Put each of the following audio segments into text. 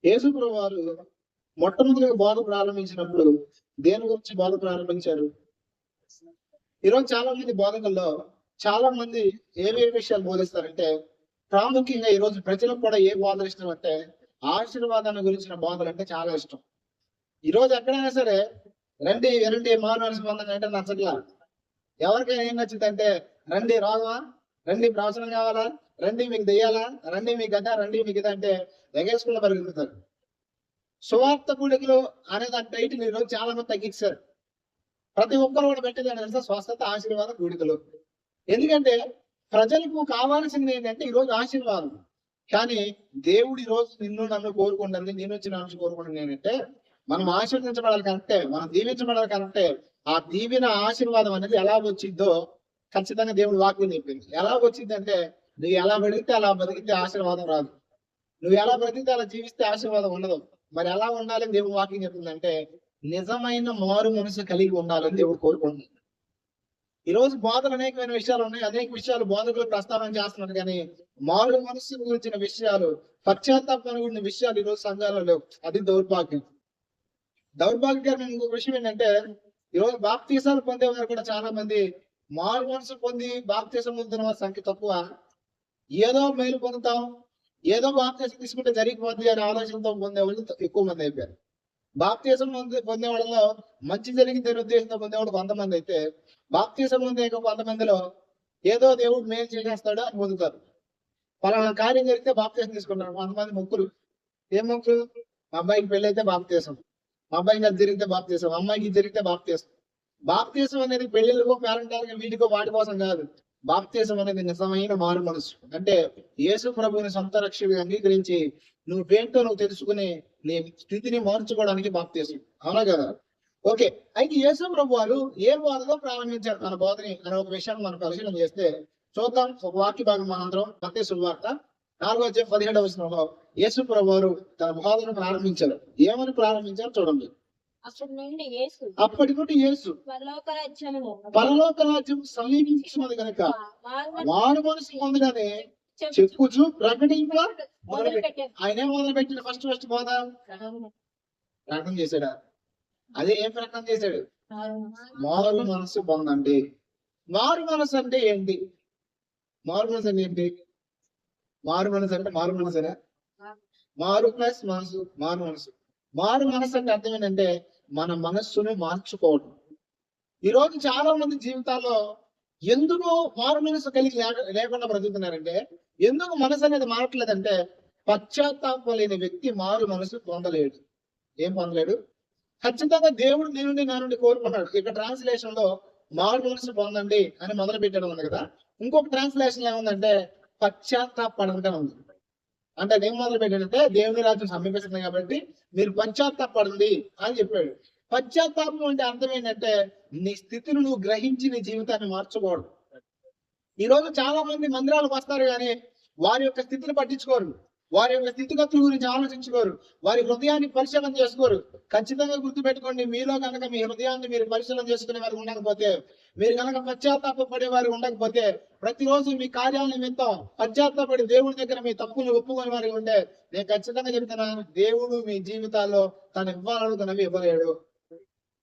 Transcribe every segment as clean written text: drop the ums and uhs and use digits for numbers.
యేసుప్రభు వారు మొట్టమొదటిగా బోధ ప్రారంభించినప్పుడు దేని గురించి బోధ ప్రారంభించారు? ఈరోజు చాలా మంది బోధకుల్లో చాలా మంది ఏ విషయాలు బోధిస్తారంటే, ప్రాముఖ్యంగా ఈరోజు ప్రజలకు కూడా ఏ బోధలు ఇష్టం అంటే ఆశీర్వాదాన్ని గురించిన బోధలు అంటే చాలా ఇష్టం. ఈరోజు ఎక్కడైనా సరే రండి వినండి మానవ స్పందన అంటే నచ్చట్లా. ఎవరికైనా ఏం నచ్చిందంటే రండి రోగమా, రండి ప్రవచనం కావాలా, రండి మీకు దెయ్యాలా, రండి మీకు గదా, రండి మీకు ఇది అంటే ఎగేసుకుని పరిగెత్తుతారు. సువార్త కూడికలు అనే దాని టైటిల్ ఈరోజు చాలా మంది తగ్గించారు. ప్రతి ఒక్కరు కూడా పెట్టేది తెలుసా, స్వస్థత ఆశీర్వాద కూడికలు. ఎందుకంటే ప్రజలకు కావాల్సింది ఏంటంటే ఈరోజు ఆశీర్వాదం. కానీ దేవుడు ఈ రోజు నిన్ను నన్ను కోరుకుంటుంది, నేను వచ్చి నన్ను కోరుకుంటుంది ఏంటంటే మనం ఆశీర్వదించబడాలి కరెక్టే, మనం దీవించబడాలి కరెక్టే. ఆ దీవెన ఆశీర్వాదం అనేది ఎలా వచ్చిందో ఖచ్చితంగా దేవుడు వాక్యం చెప్పింది. ఎలా వచ్చిందంటే నువ్వు ఎలా బతికితే అలా బతికితే ఆశీర్వాదం రాదు, నువ్వు ఎలా బ్రతికితే అలా జీవిస్తే ఆశీర్వాదం ఉండదు. మరి ఎలా ఉండాలని దేవుడు వాక్యం చెప్తుందంటే నిజమైన మారు మనసు కలిగి ఉండాలని దేవుడు కోరుకుంటున్నాడు. ఈ రోజు బోధలు అనేకమైన విషయాలు ఉన్నాయి, అనేక విషయాలు బోధకులు ప్రస్తావన చేస్తున్నారు. కానీ మారు మనసు గురించిన విషయాలు, పశ్చాత్తాపం గురించిన విషయాలు ఈ రోజు సంఘాలలో లేవు. అది దౌర్భాగ్యం. దౌర్భాగ్యకరమైన ఇంకొక విషయం ఏంటంటే ఈరోజు బాప్తీసాలు పొందేవారు కూడా చాలా మంది మారు మనసు పొంది బాప్తీసం పొందుతున్న వారి సంఖ్య తక్కువ. ఏదో మేలు పొందుతాం, ఏదో బాప్తీసం తీసుకుంటే జరిగిపోద్ది అనే ఆలోచనతో పొందేవాళ్ళు ఎక్కువ మంది అయిపోయారు. బాప్తీసం పొందే వాళ్ళలో మంచి జరిగింది ఉద్దేశంతో పొందేవాడు కొంతమంది అయితే, బాప్తీసం పొందే కొంతమందిలో ఏదో దేవుడు మేలు చేసేస్తాడో అని పొందుతారు. పలానా కార్యం జరిగితే బాప్తీసం తీసుకుంటారు. కొంతమంది మొక్కులు, ఏం మొక్కులు? మా అబ్బాయికి పెళ్ళి అయితే బాప్తీసం, మా అబ్బాయికి అది జరిగితే బాప్తీసం, అమ్మాయికి జరిగితే బాప్తీసం. బాప్తీసం అనేది పెళ్లిళ్ళకో పేరెంటాలకి వీటికో వాటి కోసం కాదు. బాప్తీసం అనేది నిజమైన మారు మనసు. అంటే యేసు ప్రభువుని సొంత రక్షకుడిగా అంగీకరించి నువ్వు పేరుతో నువ్వు తెలుసుకుని నీ స్థితిని మార్చుకోవడానికి బాప్తీసం. అవునా కదా? ఓకే, అయితే యేసు ప్రభు వారు ఏ బోధలో ప్రారంభించారు తన బోధని అనే ఒక విషయాన్ని మనం పరిశీలన చేస్తే చూద్దాం. ఒక వాక్య భాగం మనందరం మత్తయి శుభవార్త 4:17 యేసు ప్రభు వారు తన బోధను ప్రారంభించారు. ఏమని ప్రారంభించారు చూడండి. అప్పటి నుండి యేసు పరలోక రాజ్యం సమీపించున్నది కనుక మారు మనసు పొందగానే చెప్పుచు ప్రకటించ ఆయన ఏం మొదలు పెట్టిన ఫస్ట్ బోధ ప్రకటన చేశాడా? అదే ఏం ప్రకటన చేశాడు? మారు మనసు పొందండి. మారు మనసు అంటే ఏంటి? మారు మనసు అంటే ఏంటి? మారు మనసు అంటే మారు మనసేనా? మారు ప్లస్ మనసు, మారు మనసు. మారు మనసు అంటే అర్థం ఏంటంటే మన మనస్సును మార్చుకోవడం. ఈరోజు చాలా మంది జీవితాల్లో ఎందుకు మారు మనసు కలిగి లేకుండా బ్రతుకుతున్నారంటే, ఎందుకు మనసు అనేది మారట్లేదంటే పశ్చాత్తాపం లేని వ్యక్తి మారు మనసు పొందలేడు. ఏం పొందలేడు? ఖచ్చితంగా దేవుడు నీ నుండి నా నుండి కోరుకున్నాడు. ఇక్కడ ట్రాన్స్లేషన్ లో మారు మనసు పొందండి అని మొదలు పెట్టడం ఉంది కదా. ఇంకొక ట్రాన్స్లేషన్ ఏముందంటే పశ్చాత్తాపడంగా ఉంది. అంటే నేను మొదలు పెట్టాడంటే దేవుని రాజ్యం సమీపిస్తుంది కాబట్టి మీరు పశ్చాత్తాపడండి అని చెప్పాడు. పశ్చాత్తాపం అంటే అర్థం ఏంటంటే నీ స్థితిని నువ్వు గ్రహించి నీ జీవితాన్ని మార్చుకోవడం. ఈ రోజు చాలా మంది మందిరాలకు వస్తారు కానీ వారి యొక్క స్థితిని పట్టించుకోరు, వారి యొక్క స్థితిగతుల గురించి ఆలోచించుకోరు, వారి హృదయాన్ని పరిశీలన చేసుకోరు. ఖచ్చితంగా గుర్తుపెట్టుకోండి, మీలో కనుక మీ హృదయాన్ని మీరు పరిశీలన చేసుకునే వారు ఉండకపోతే, మీరు కనుక పశ్చాత్తాపడే వారు ఉండకపోతే, ప్రతిరోజు మీ కార్యాల నిమిత్తం పశ్చాత్తాపడి దేవుడి దగ్గర మీ తప్పులు ఒప్పుకునే వారి ఉంటే, నేను ఖచ్చితంగా చెప్తున్నాను, దేవుడు మీ జీవితాల్లో తను ఇవ్వాలనుకున్నవి ఇవ్వలేడు,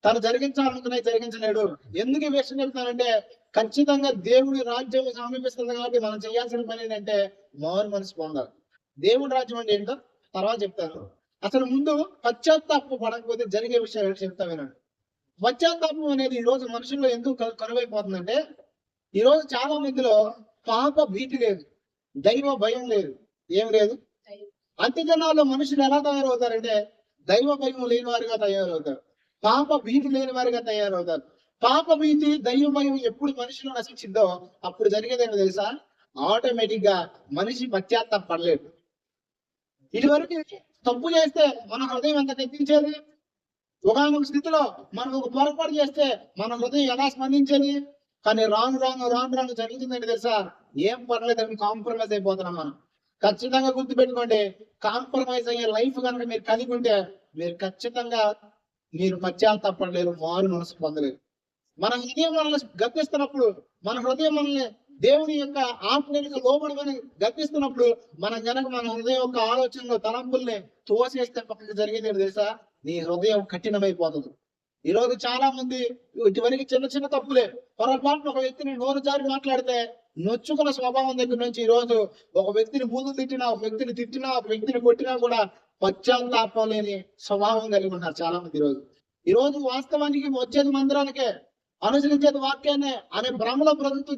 తను జరిగించాలనుకున్నవి జరిగించలేడు. ఎందుకు ఈ విషయం చెప్తానంటే ఖచ్చితంగా దేవుడి రాజ్యం సమీపిస్తుంది కాబట్టి మనం చేయాల్సిన పని ఏంటంటే మారు మనసు పొందాలి. దేవుడి రాజ్యం అంటే ఏంటో తర్వాత చెప్తాను. అసలు ముందు పశ్చాత్తాపం పడకపోతే జరిగే విషయాలు చెప్తా వినండి. పశ్చాత్తాపం అనేది ఈ రోజు మనుషుల్లో ఎందుకు కరువైపోతుందంటే, ఈ రోజు చాలా మందిలో పాప భీతి లేదు, దైవ భయం లేదు. ఏం లేదు? అంత్యజనాల్లో మనుషులు ఎలా తయారవుతారంటే దైవ భయం లేని వారిగా తయారవుతారు, పాప భీతి లేని వారిగా తయారవుతారు. పాప భీతి దైవ భయం ఎప్పుడు మనిషిలో నశించిందో అప్పుడు జరిగేదేమో తెలుసా? ఆటోమేటిక్ గా మనిషి పశ్చాత్తాపడలేడు. ఇదివరకు తప్పు చేస్తే మన హృదయం ఎంత తెప్పించేది, ఒకనొక స్థితిలో మనం ఒక పొరపాటు చేస్తే మన హృదయం ఎలా స్పందించేది. కానీ రాను జరుగుతుందండి తెలుసా? ఏం పర్లేదని కాంప్రమైజ్ అయిపోతున్నాం మనం. ఖచ్చితంగా గుర్తుపెట్టుకోండి, కాంప్రమైజ్ అయ్యే లైఫ్ కనుక మీరు కలిగి ఉంటే మీరు ఖచ్చితంగా మీరు పశ్చాత్తాపడలేరు, మారు మనసు పొందలేరు. మన హృదయం మనల్ని గద్దిస్తున్నప్పుడు, మన హృదయం మనల్ని దేవుని యొక్క ఆజ్ఞలకు లోబడమని గర్తిస్తున్నప్పుడు మనం గనక మన హృదయం యొక్క ఆలోచనలు తలంపుల్ని తోసేస్తే పక్కకి జరిగేది ఏంటో తెలుసా? నీ హృదయం కఠినమైపోతుంది. ఈ రోజు చాలా మంది ఇటువరకు చిన్న చిన్న తప్పులే, పొరపాటున ఒక వ్యక్తిని నోరు జారి మాట్లాడితే నొచ్చుకున్న స్వభావం దగ్గర నుంచి ఈ రోజు ఒక వ్యక్తిని బూతులు తిట్టినా, ఒక వ్యక్తిని తిట్టినా, ఒక వ్యక్తిని కొట్టినా కూడా పశ్చాత్తాపం లేని స్వభావం కలిగి ఉన్నారు చాలా మంది. ఈ రోజు వాస్తవానికి వచ్చేది మందిరానికే, అనుసరించేది వాక్యాన్ని అనే భ్రమలో బ్రతుకుతూ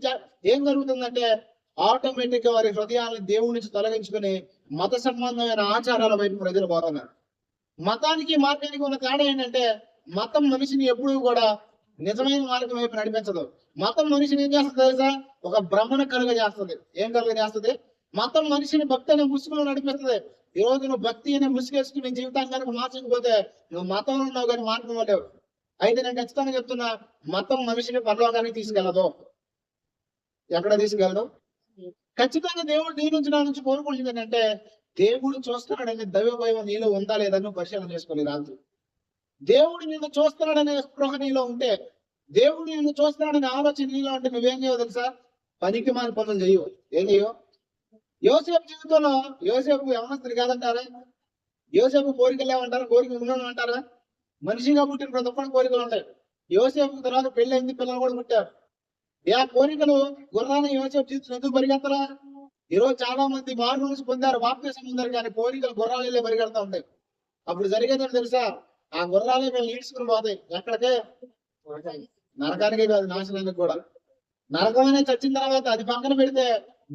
ఏం జరుగుతుందంటే ఆటోమేటిక్ గా వారి హృదయాన్ని దేవుడి నుంచి తొలగించుకుని మత సంబంధమైన ఆచారాల వైపు ప్రజలు పోతున్నారు. మతానికి మార్గానికి ఉన్న తేడా ఏంటంటే మతం మనిషిని ఎప్పుడూ కూడా నిజమైన మార్గం వైపు నడిపించదు. మతం మనిషిని ఏం చేస్తుంది తెలుసా? ఒక భ్రమణ కలుగ చేస్తుంది. ఏం కలుగ చేస్తుంది? మతం మనిషిని భక్తి అనే ముసుగులో నడిపిస్తుంది. ఈ రోజు నువ్వు భక్తి అనే ముసుగేసుకుని నీ జీవితాన్ని కనుక మార్చకపోతే నువ్వు మతంలో ఉన్నావు కానీ మార్గం లేవు. అయితే నేను ఖచ్చితంగా చెప్తున్నా, మతం మనిషిని పరలోకానికి తీసుకెళ్ళదు. ఎక్కడ తీసుకెళ్ళదు? ఖచ్చితంగా దేవుడు నీ నుంచి నా నుంచి కోరుకుంటుంది ఏంటంటే దేవుడు చూస్తున్నాడనే దైవ భయం నీలో ఉందా లేదా నువ్వు పరిశీలన చేసుకోలేదు. రాదు. దేవుడు నిన్ను చూస్తున్నాడనే స్పృహ నీలో ఉంటే, దేవుడు నిన్ను చూస్తున్నాడనే ఆలోచన నీలో ఉంటే నువ్వేం చేయవు తెలుసా? పనికి మాని పనులు చేయవు. ఏం చేయవు? యోసేపు జీవితంలో యోసేపు యవనస్తుడు కాదంటారా? యోసేపు కోరికలు ఏమంటారు? కోరికలు ఉండడం అంటారా? మనిషిగా పుట్టిన ప్రతి ఒక్కరి కోరికలు ఉంటాయి. యోసేపు తర్వాత పెళ్లి అయింది, పిల్లలు కూడా పుట్టారు. ఆ కోరికలు గుర్రాన్ని యోసేపు జీవితం ఎందుకు పరిగెత్తరా? ఈరోజు చాలా మంది మారు మనసు పొందారు, బాప్తిసం పొందారు, కానీ కోరికలు గుర్రాలే పరిగెడతా ఉంటాయి. అప్పుడు జరిగేదని తెలుసా? ఆ గుర్రాలే మేము ఈడ్చుకుని పోతాయి. ఎక్కడికే? నరకానికే కాదు, నాశనానికి కూడా. నరకం అనేది చచ్చిన తర్వాత అది పక్కన పెడితే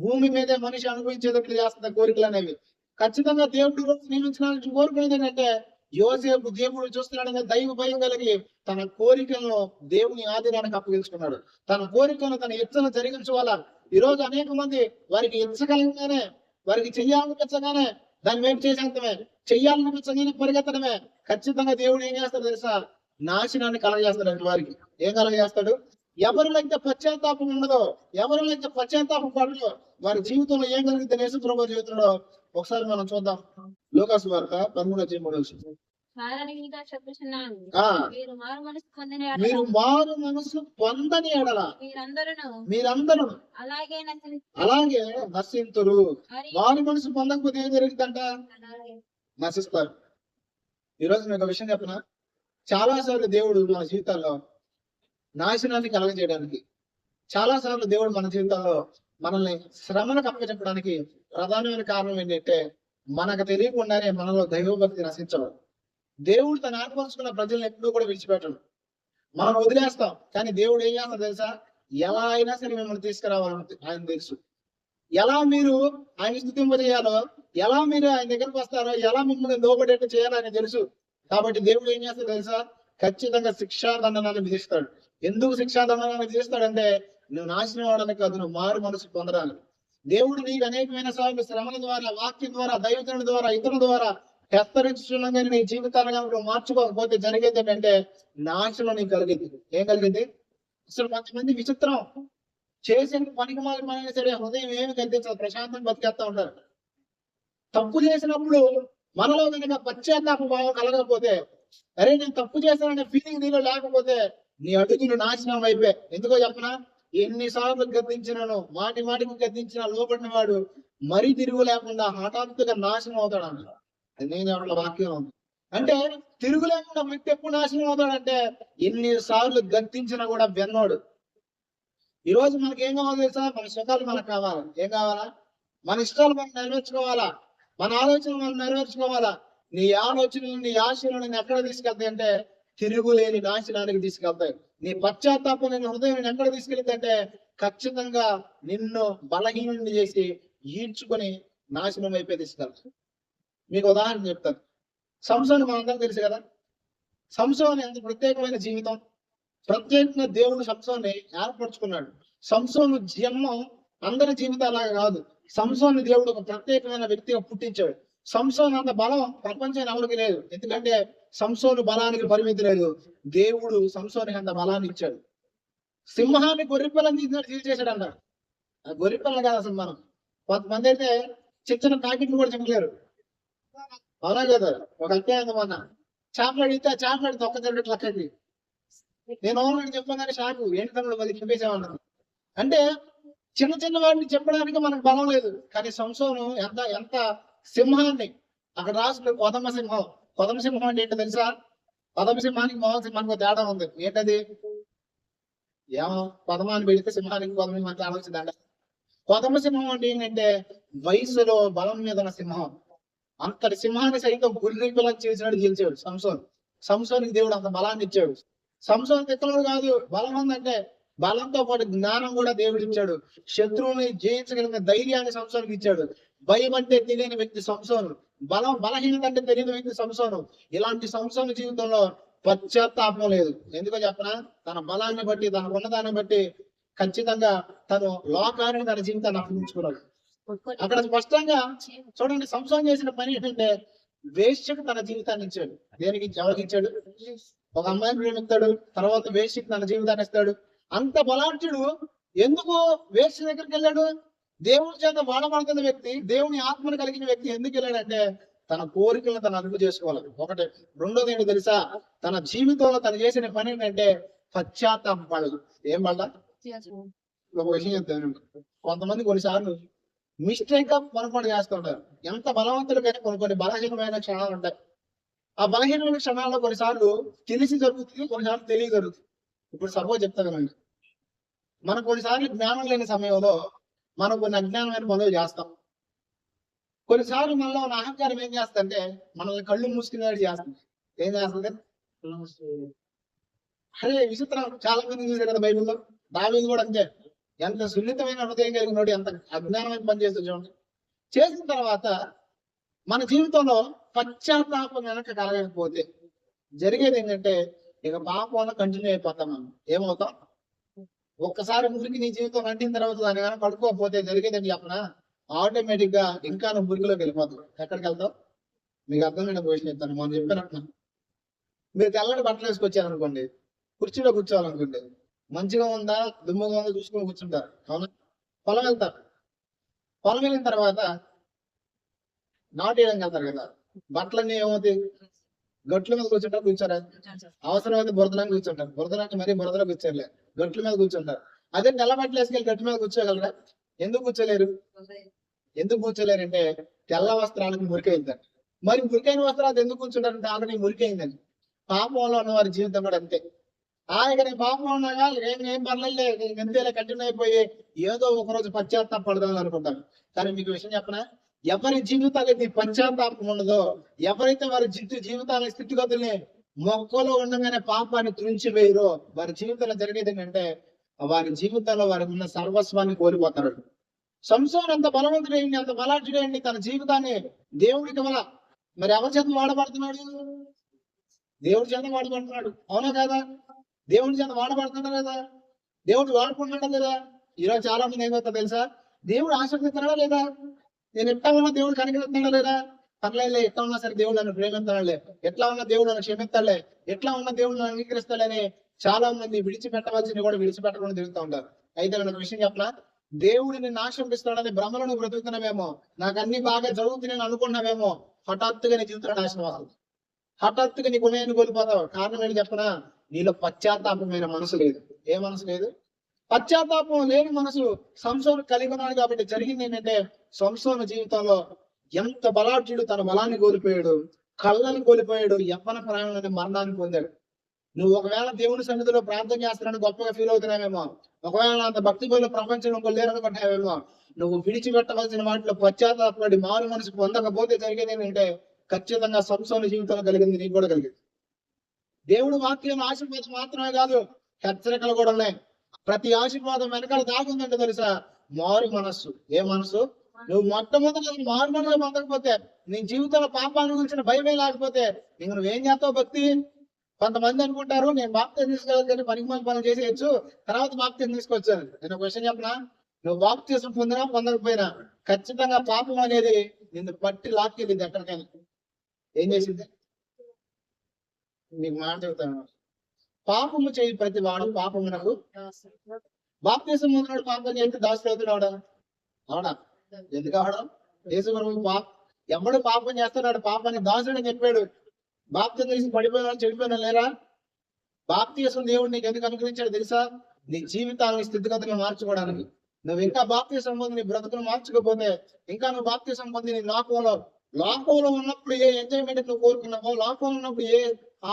భూమి మీదే మనిషి అనుభవించేటట్లు చేస్తుంది కోరికలు అనేవి. ఖచ్చితంగా దేవుడు రోజు నీ నుంచి కోరుకునేది ఏంటంటే యోసేపు దేవుడు చూస్తున్నాడనే దైవ భయం కలిగి తన కోరికలను దేవుని ఆధీనానికి అప్పగించుకున్నాడు. తన కోరికలను తన ఇచ్చను జరిగించుకోవాలా. ఈ రోజు అనేక మంది వారికి ఇచ్చగలంగానే, వారికి చెయ్యాలనిపించగానే దాన్ని మేము చేసేంతమే, చెయ్యాలనిపించగానే పరిగెత్తడమే. ఖచ్చితంగా దేవుడు ఏం చేస్తాడు తెలుసా? నాశనాన్ని కలగజేస్తాడు. వారికి ఏం కలగజేస్తాడు? ఎవరినైతే పశ్చాత్తాపం ఉండదో, ఎవరినైతే పశ్చాత్తాపం పడదో వారి జీవితంలో ఏం కలిగితే యేసు ప్రభువు జీవితంలో ఒకసారి మనం చూద్దాం. లూకాసు వార్త 13:3. మీరు మారు మనసు పొందని ఎడల మీరందరూ అలాగే నశింతురు. మారు మనసు పొందకపోతే ఏం జరుగుతుందంట? నశిస్తారు. ఈరోజు మీకు ఒక విషయం చెప్పనా? చాలా సార్లు దేవుడు మన జీవితాల్లో నాశనాన్ని కలగజేయడానికి, చాలా సార్లు దేవుడు మన జీవితాల్లో మనల్ని శ్రమలకు అప్పచెప్పడానికి ప్రధానమైన కారణం ఏంటంటే మనకు తెలియకుండానే మనలో దైవభక్తి నశించడం. దేవుడు తను ఏర్పరచుకున్న ప్రజలను ఎప్పుడూ కూడా విడిచిపెట్టడు. మనం వదిలేస్తాం, కానీ దేవుడు ఏం చేస్తాడు తెలుసా? ఎలా అయినా సరే మిమ్మల్ని తీసుకురావాలని ఆయన తెలుసు. ఎలా మీరు ఆయన స్తుతింపజేయాలో, ఎలా మీరు ఆయన దగ్గరకు వస్తారో, ఎలా మిమ్మల్ని లోబడేట్టు చేయాలో ఆయన తెలుసు. కాబట్టి దేవుడు ఏం చేస్తాడు తెలుసా? ఖచ్చితంగా శిక్షాదండనాన్ని విధిస్తాడు. ఎందుకు శిక్షాదండనాన్ని విధిస్తాడంటే నువ్వు నాశనం అవడానికి కాదు, నువ్వు మారు మనసు పొందడానికి. దేవుడు నీకు అనేకమైన సార్లు శ్రమల ద్వారా, వాక్యం ద్వారా, దైవజనుల ద్వారా, ఇతరుల ద్వారా హెచ్చరించుకున్నా నీ జీవితాన్ని కనుక మార్చుకోకపోతే జరిగేది ఏంటంటే నాశనం నీకు కలిగింది. ఏం కలిగింది? అసలు కొంతమంది విచిత్రం, చేసే పనికి మాలిన సరే హృదయం ఏమి కనిపించదు, ప్రశాంతం బతికేస్తా ఉంటారు. తప్పు చేసినప్పుడు మనలో కనుక పశ్చాత్తాప భావం కలగకపోతే, అరే నేను తప్పు చేశాననే ఫీలింగ్ నీలో లేకపోతే నీ అడుగులు నాశనం అయిపోయి. ఎందుకో చెప్పనా? ఎన్నిసార్లు గద్దించినాను, మాటి మాటికి గద్దించిన లోపడిన వాడు మరీ తిరుగు లేకుండా హఠాత్తుగా నాశనం అవుతాడు అన్న. అది నేను ఎవరి వాక్యం ఉంది. అంటే తిరుగు లేకుండా వ్యక్తి ఎప్పుడు నాశనం అవుతాడంటే ఎన్నిసార్లు గద్దించినా కూడా బెన్నోడు. ఈ రోజు మనకి ఏం కావాలో తెలుసా? మన సుఖాలు మనకు కావాలా? ఏం కావాలా? మన ఇష్టాలు మనం నెరవేర్చుకోవాలా, మన ఆలోచనలు మనం నెరవేర్చుకోవాలా. నీ ఆలోచనలు, నీ ఆశలను నేను ఎక్కడ తీసుకెళ్తాయి అంటే తిరుగులేని నాశనానికి తీసుకెళ్తాయి. నీ పశ్చాత్తాపం నేను హృదయం ఎక్కడ తీసుకెళ్తాయి అంటే ఖచ్చితంగా నిన్ను బలహీనుని చేసి ఈడ్చుకొని నాశనం అయిపోయి తీసుకెళ్తాయి. మీకు ఉదాహరణ చెప్తాను. సంసోను మనందరం తెలుసు కదా. సంసోను ఎంత ప్రత్యేకమైన జీవితం, ప్రత్యేకంగా దేవుడు సంసోన్ని ఏర్పరచుకున్నాడు. సంసోను జన్మం అందరి జీవితాలాగా కాదు. సంసోను దేవుడు ఒక ప్రత్యేకమైన వ్యక్తిగా పుట్టించాడు. సంసోను అంత బలం ప్రపంచం ఎవరికి లేదు. ఎందుకంటే సంసోను బలానికి పరిమితి లేదు. దేవుడు సంసోనికి అంత బలాన్ని ఇచ్చాడు. సింహాన్ని గొర్రెపిల్లని తీసేసాడంట. ఆ గొర్రెపిల్ల కాదు అసలు. మనం కొంతమంది అయితే చిన్న ప్యాకెట్లు కూడా చెప్పలేరు. అవునా కదా? ఒక అత్యాయంగా మొన్న చేపలు అడిగితే చేపలు ఒక్క జరిగేట్లు అక్కడికి నేను ఓన్లీ చెప్పగానే షాకు ఏంటి తమ్ముడు మళ్ళీ చెప్పేసామన్నాను. అంటే చిన్న చిన్న వాటిని చెప్పడానికి మనకు బలం లేదు. కానీ సంసోను ఎంత ఎంత సింహాన్ని అక్కడ రాసిన కొదమ సింహం. కొదమ సింహం అంటే ఏంటో తెలుసా? కొదమ సింహానికి మామూలు సింహానికి తేడా ఉంది. ఏంటది? ఏమో కొదమాన్ని పెడితే సింహానికి కొదమ మధ్య తేడా వచ్చిందంట. కొదమ సింహం అంటే ఏంటంటే వయసులో బలం మీద ఉన్న సింహం. అంతటి సింహాన్ని సైతం గుర్రెపిల్లని చేసినాడు, గెలిచాడు సంసోన్. సంసోనికి దేవుడు అంత బలాన్ని ఇచ్చాడు. సంసోన్ తిక్కలోడు కాదు. బలం ఉందంటే బలంతో పాటు జ్ఞానం కూడా దేవుడు ఇచ్చాడు. శత్రువుని జయించగలిగిన ధైర్యాన్ని సంసోనికి ఇచ్చాడు. భయం అంటే తెలియని వ్యక్తి సంసోను. బలహీనత అంటే తెలియని వ్యక్తి సంసోను. ఇలాంటి సంసోను జీవితంలో పశ్చాత్తాపం లేదు. ఎందుకో చెప్పనా? తన బలాన్ని బట్టి, తన ఉన్నదాన్ని బట్టి ఖచ్చితంగా తను లోకాన్ని తన జీవితాన్ని అప్పగించుకున్నాడు. అక్కడ స్పష్టంగా చూడండి, సంసోన్ చేసిన పని ఏంటంటే వేశ్యకు తన జీవితాన్ని ఇచ్చాడు. దేనికి? ఎవరికి ఇచ్చాడు? ఒక అమ్మాయిని ప్రేమిస్తాడు, తర్వాత వేశ్యకు తన జీవితాన్ని ఇస్తాడు. అంత బలాఢ్యుడు ఎందుకు వేశ్య దగ్గరికి వెళ్ళాడు? దేవుడి చేత వాడబడుతున్న వ్యక్తి, దేవుని ఆత్మను కలిగిన వ్యక్తి ఎందుకు వెళ్ళాడంటే తన కోరికలను తను అదుపు చేసుకోవాలి. ఒకటి. రెండోది ఏంటో తెలుసా? తన జీవితంలో తను చేసిన పని ఏంటంటే పశ్చాత్తాపడదు. ఏం పడ్డా? ఒక విషయం చెప్తాను. కొంతమంది కొన్నిసార్లు మిస్టేక్ గా పొరపాటు చేస్తుంటారు. ఎంత బలవంతులకైనా కొన్ని బలహీనమైన క్షణాలు ఉంటాయి. ఆ బలహీనమైన క్షణాల్లో కొన్నిసార్లు తెలిసి జరుగుతుంది, కొన్నిసార్లు తెలియ జరుగుతుంది. ఇప్పుడు సపోజ్ చెప్తానండి, మనం కొన్నిసార్లు జ్ఞానం లేని సమయంలో మనం కొన్ని అజ్ఞానమైన పనులు చేస్తాం. కొన్నిసార్లు మనలో ఉన్న అహంకారం ఏం చేస్తుంటే మనల్ని కళ్ళు మూసుకునేది చేస్తుంది. ఏం చేస్తుంది? అరే విచిత్రం, చాలా మంది చూసారు కదా బైబిల్లో. దావీదు కూడా అంతే. ఎంత సున్నితమైన హృదయం కలిగినోడు, ఎంత అజ్ఞానమైన పని చేస్తుంది చూడండి. చేసిన తర్వాత మన జీవితంలో పశ్చాత్తాపం వెనక కలగకపోతే జరిగేది ఏంటంటే ఇక పాపంలో కంటిన్యూ అయిపోతాం. మనం ఏమవుతాం? ఒక్కసారి మురికి నీ జీవితం అంటిన తర్వాత దాని కనుక పడుకోకపోతే జరిగేదని చెప్పనా? ఆటోమేటిక్ గా ఇంకా నువ్వు మురికిలోకి వెళ్ళిపోతావు. ఎక్కడికి వెళ్తావు? మీకు అర్థమైన క్వశ్చన్ చెప్తాను. మనం చెప్పినట్టు మీరు తెల్లటి బట్టలు వేసుకొచ్చారు అనుకోండి, కుర్చీలో కూర్చోవాలనుకోండి, మంచిగా ఉందా దుమ్ముగా ఉందా చూసుకొని కూర్చుంటారు. అవునా? పొలం వెళ్తారు. పొలం వెళ్ళిన తర్వాత నాటేయడానికి వెళ్తారు కదా, బట్టలన్నీ ఏమవుతాయి? గట్ల మీద కూర్చుంటారు. కూర్చోరా? అవసరమైతే బురదలాగా కూర్చుంటారు. బురదలాంటి మరీ బురదలో కూర్చోలే, గట్ల మీద కూర్చుంటారు. అదే తెల్ల బట్టలు వేసుకెళ్ళి గట్ల మీద కూర్చోగలరా? ఎందుకు కూర్చోలేరు? ఎందుకు కూర్చోలేరంటే తెల్ల వస్త్రాలకు మురికైందండి. మరి మురికైన వస్త్రాలు ఎందుకు కూర్చుంటారంటే ఆల్రెడీ మురికైందని. పాపంలో ఉన్న వారి జీవితం కూడా అంతే. ఆయన పాపం ఉన్నాగా ఏం పర్లేదు, ఎంతేలా కంటిన్యూ అయిపోయి ఏదో ఒక రోజు పశ్చాత్తాపడదాం అనుకుంటారు. కానీ మీకు విషయం చెప్పనా? ఎవరి జీవితాలకి పశ్చాత్తాపం ఉండదో, ఎవరైతే వారి జీవితాల స్థితిగతుల్ని మొక్కలో ఉండగానే పాపాన్ని త్రుంచివేయరో, వారి జీవితంలో జరిగేది ఏంటంటే వారి జీవితంలో వారికి ఉన్న సర్వస్వాన్ని కోల్పోతారు. సంసోను అంత బలవంతుడైంది, అంత బలాఢ్యుడైంది, తన జీవితాన్ని దేవుడికి వల్ల మరి ఎవరి చేత వాడబడుతున్నాడు? దేవుడి చేత వాడబడుతున్నాడు. అవునా కదా? దేవుడి చేత వాడబడుతున్నాడు కదా? దేవుడు వాడుకుంటున్నాడా లేదా? ఈరోజు చాలా మంది ఏమవుతా తెలుసా? దేవుడు ఆశీర్వదిస్తున్నాడా లేదా? నేను ఎట్లా ఉన్నా దేవుడు కనికరిస్తున్నాడా లేదా? పర్లేదు, ఎట్లా ఉన్నా సరే దేవుడు నన్ను ప్రేమిస్తాడులే, ఎట్లా ఉన్నా దేవుడు నన్ను క్షమిస్తాడులే, ఎట్లా ఉన్నా దేవుడు నన్ను అంగీకరిస్తాడని చాలా మంది విడిచిపెట్టవలసింది కూడా విడిచిపెట్టకుండా తిరుగుతూ ఉంటారు. అయితే నేను ఒక విషయం చెప్పనా? దేవుడిని ఆశీర్వదిస్తాడని భ్రమలో నువ్వు బ్రతుకుతున్నావేమో, నాకు అన్ని బాగా జరుగుతున్నాయని అనుకున్నావేమో, హఠాత్తుగా నీ జీవితంలో నాశనం అవుతుంది. హఠాత్తుగా నీ గుణాన్ని కోల్పోతావు. కారణం ఏంటి చెప్పనా? నీలో పశ్చాత్తాపమైన మనసు లేదు. ఏ మనసు లేదు? పశ్చాత్తాపం లేని మనసు సంసోను కలిగి ఉన్నాడు. కాబట్టి జరిగింది ఏంటంటే సంసోను జీవితంలో ఎంత బలాఢ్యుడు, తన బలాన్ని కోల్పోయాడు, కళ్ళని కోల్పోయాడు, యవ్వన ప్రాణాన్ని మరణాన్ని పొందాడు. నువ్వు ఒకవేళ దేవుని సన్నిధిలో ప్రార్థన చేస్తున్నాను గొప్పగా ఫీల్ అవుతున్నావేమో, ఒకవేళ అంత భక్తి పోయిన ప్రపంచంలో లేరనుకుంటావేమో, నువ్వు విడిచిపెట్టవలసిన వాటిలో పశ్చాత్తాపడి మారు మనసు పొందకపోతే జరిగేది ఏంటంటే ఖచ్చితంగా సంసోను జీవితంలో కలిగింది నీకు కూడా కలిగింది. దేవుడు వాక్యం ఆశీర్వాదం మాత్రమే కాదు, హెచ్చరికలు కూడా ఉన్నాయి. ప్రతి ఆశీర్వాదం వెనకాల దాగుందంటే తెలుసా? మారు మనస్సు. ఏ మనసు? నువ్వు మొట్టమొదటి మారు మనసు పొందకపోతే, నీ జీవితంలో పాపాన్ని గురించిన భయమే లేకపోతే నీకు నువ్వేం చేస్తావు? భక్తి. కొంతమంది అనుకుంటారు నేను బాప్తిజం తీసుకోవాలి, పనికి మంచి పనులు చేసేయచ్చు, తర్వాత బాప్తిజం తీసుకొచ్చాను. నేను ఒక విషయం చెప్పనా? నువ్వు బాప్తిజం పొందినా పొందకపోయినా ఖచ్చితంగా పాపం అనేది నిన్ను పట్టి లాక్కెళ్ళింది ఎక్కడికైనా. ఏం చేసింది? నీకు మాట చెబుతాను. పాపము చేయి ప్రతి వాడు పాపమునకు బాప్తిజం పొందినాడు. పాపం చేస్తే దాసుడు అవుతున్నాడా? అవునా? ఎందుకు అవడం? యేసు ప్రభువు ఎవడు పాపం చేస్తున్నాడు పాపాన్ని దాసుడు అని చెప్పాడు. బాప్తిజం చేసి పడిపోయిన చెడిపోయినా లేరా? బాప్తిజం దేవుడు నీకు ఎందుకు అనుగ్రహించాడు తెలుసా? నీ జీవితాన్ని స్థితిగతులను మార్చుకోవడానికి, నువ్వు ఇంకా బాప్తిసం పొంది నీ బ్రతుకును మార్చుకోపోతే, ఇంకా నువ్వు బాప్తిసం పొంది నీ లోకంలో ఉన్నప్పుడు ఏ ఎంజాయ్మెంట్ నువ్వు కోరుకున్నావో, లోకంలో ఉన్నప్పుడు ఏ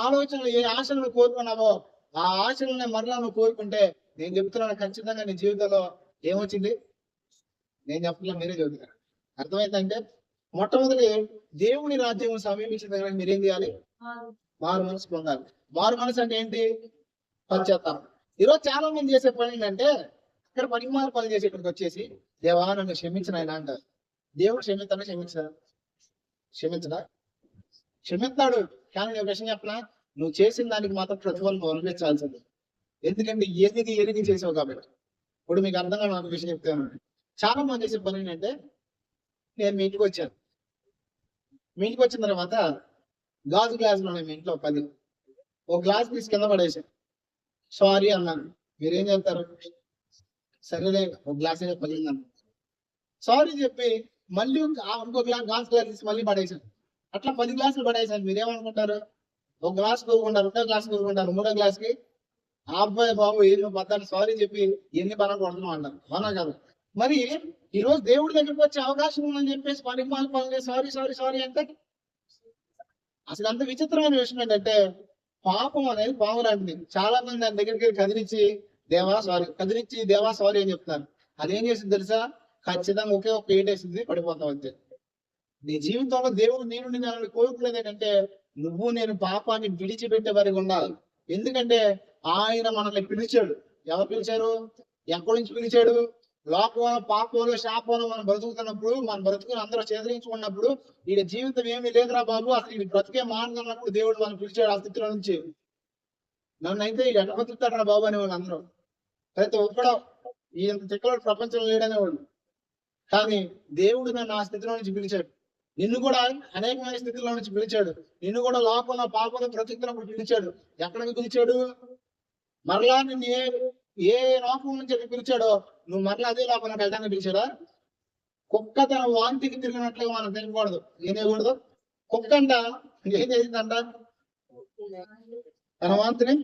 ఆలోచనలు ఏ ఆశలు నువ్వు కోరుకున్నావో, ఆ ఆశలని మరలా నువ్వు కోరుకుంటే నేను చెప్తున్నాను, ఖచ్చితంగా నీ జీవితంలో ఏమొచ్చింది? నేను చెప్పలేదు, మీరే చదువుతారు. అర్థమైందంటే మొట్టమొదటి దేవుని రాజ్యం సమీపించిన దగ్గర మీరేం చేయాలి? మారు మనసు పొందాలి. మారు మనసు అంటే ఏంటి? పశ్చాత్తాపం. ఈరోజు చాలా మంది చేసే పని ఏంటంటే, ఇక్కడ పనిమాల పని చేసి ఇక్కడికి వచ్చేసి దేవా నన్ను క్షమించిన ఆయన అంటారు. దేవుడు క్షమించడా? క్షమిస్తాడు. కానీ నేను విషయం చెప్పనా, నువ్వు చేసిన దానికి మాత్రం ప్రతిఫలం నువ్వు అనుభవించాల్సింది. ఎందుకంటే ఎరిగి చేసావు కాబట్టి. ఇప్పుడు మీకు అర్థంగా నాకు విషయం చెప్తాను. చాలా మంది చేసే పని ఏంటంటే, నేను మీ ఇంటికి వచ్చాను. మీ ఇంటికి వచ్చిన తర్వాత గాజు గ్లాసులు ఉన్నాయి మీ ఇంట్లో 10. ఒక గ్లాస్ తీసి కింద పడేసాను. సారీ అన్నాను. మీరేం చెప్తారు? సరేలే ఒక గ్లాస్ పగిలిందన్న. సారీ చెప్పి మళ్ళీ ఇంకో గ్లాస్ తీసి మళ్ళీ పడేసాను. అట్లా 10 గ్లాసులు పడేసాను. మీరేమనుకుంటారు? ఒక గ్లాస్ కోరుకుంటారు, 2 గ్లాస్ కోరుకుంటారు, 3వ గ్లాస్కి ఆ అబ్బాయి బాబు ఏం పద్దాన్ని సారీ చెప్పి ఎన్ని పనులు కొడుతున్నాం అంటారు. అవునా కదా? మరి ఈ రోజు దేవుడి దగ్గరికి వచ్చే అవకాశం ఉందని చెప్పేసి పనులు సారీ అంటే అసలు అంత విచిత్రమైన విషయం ఏంటంటే, పాపం అనేది పాము లాంటిది. చాలా మంది దాని దగ్గరికి కదిలించి దేవా సారీ అని చెప్తారు. అదేం చేసింది తెలుసా? ఖచ్చితంగా ఒకే ఒక ఏటేసింది, పడిపోతాం అంతే. నీ జీవితంలో దేవుడు నేను కోరుకునేది ఏంటంటే, నువ్వు నేను పాపాన్ని విడిచిపెట్టే వరకు ఉండాలి. ఎందుకంటే ఆయన మనల్ని పిలిచాడు. ఎవరు పిలిచారు? ఎక్కడి నుంచి పిలిచాడు? లోకంలో పాపంలో శాపంలో మనం బ్రతుకుతున్నప్పుడు, మన బ్రతుకుని అందరూ చేదరించుకున్నప్పుడు, ఈ జీవితం ఏమీ లేదురా బాబు, అసలు ఈ బ్రతికే మానన్నప్పుడు దేవుడు మనం పిలిచాడు ఆ స్థితిలో నుంచి. నన్ను అయితే ఎట్లా బతుకుతాడు బాబు అనేవాళ్ళు అందరూ. ప్రతి ఒక్కడో ఈ తిక్కలో ప్రపంచంలో లేడనేవాళ్ళు. కానీ దేవుడు నన్ను ఆ స్థితిలో నుంచి పిలిచాడు. నిన్ను కూడా అనేకమైన స్థితిలో నుంచి పిలిచాడు. నిన్ను కూడా లోకంలో పాపంలో బ్రతుకుతున్నప్పుడు పిలిచాడు. ఎక్కడికి పిలిచాడు? మరలా నిన్ను ఏ లోకం నుంచి పిలిచాడో నువ్వు మరలా అదే లోకంలోకి వెళ్ళడానికి పిలిచాడా? కుక్క తన వాంతికి తిరిగినట్లుగా మనం తిరగకూడదు. ఏం చేయకూడదు? కుక్క అంట ఏం చేసిందంట? తన వాంతిని.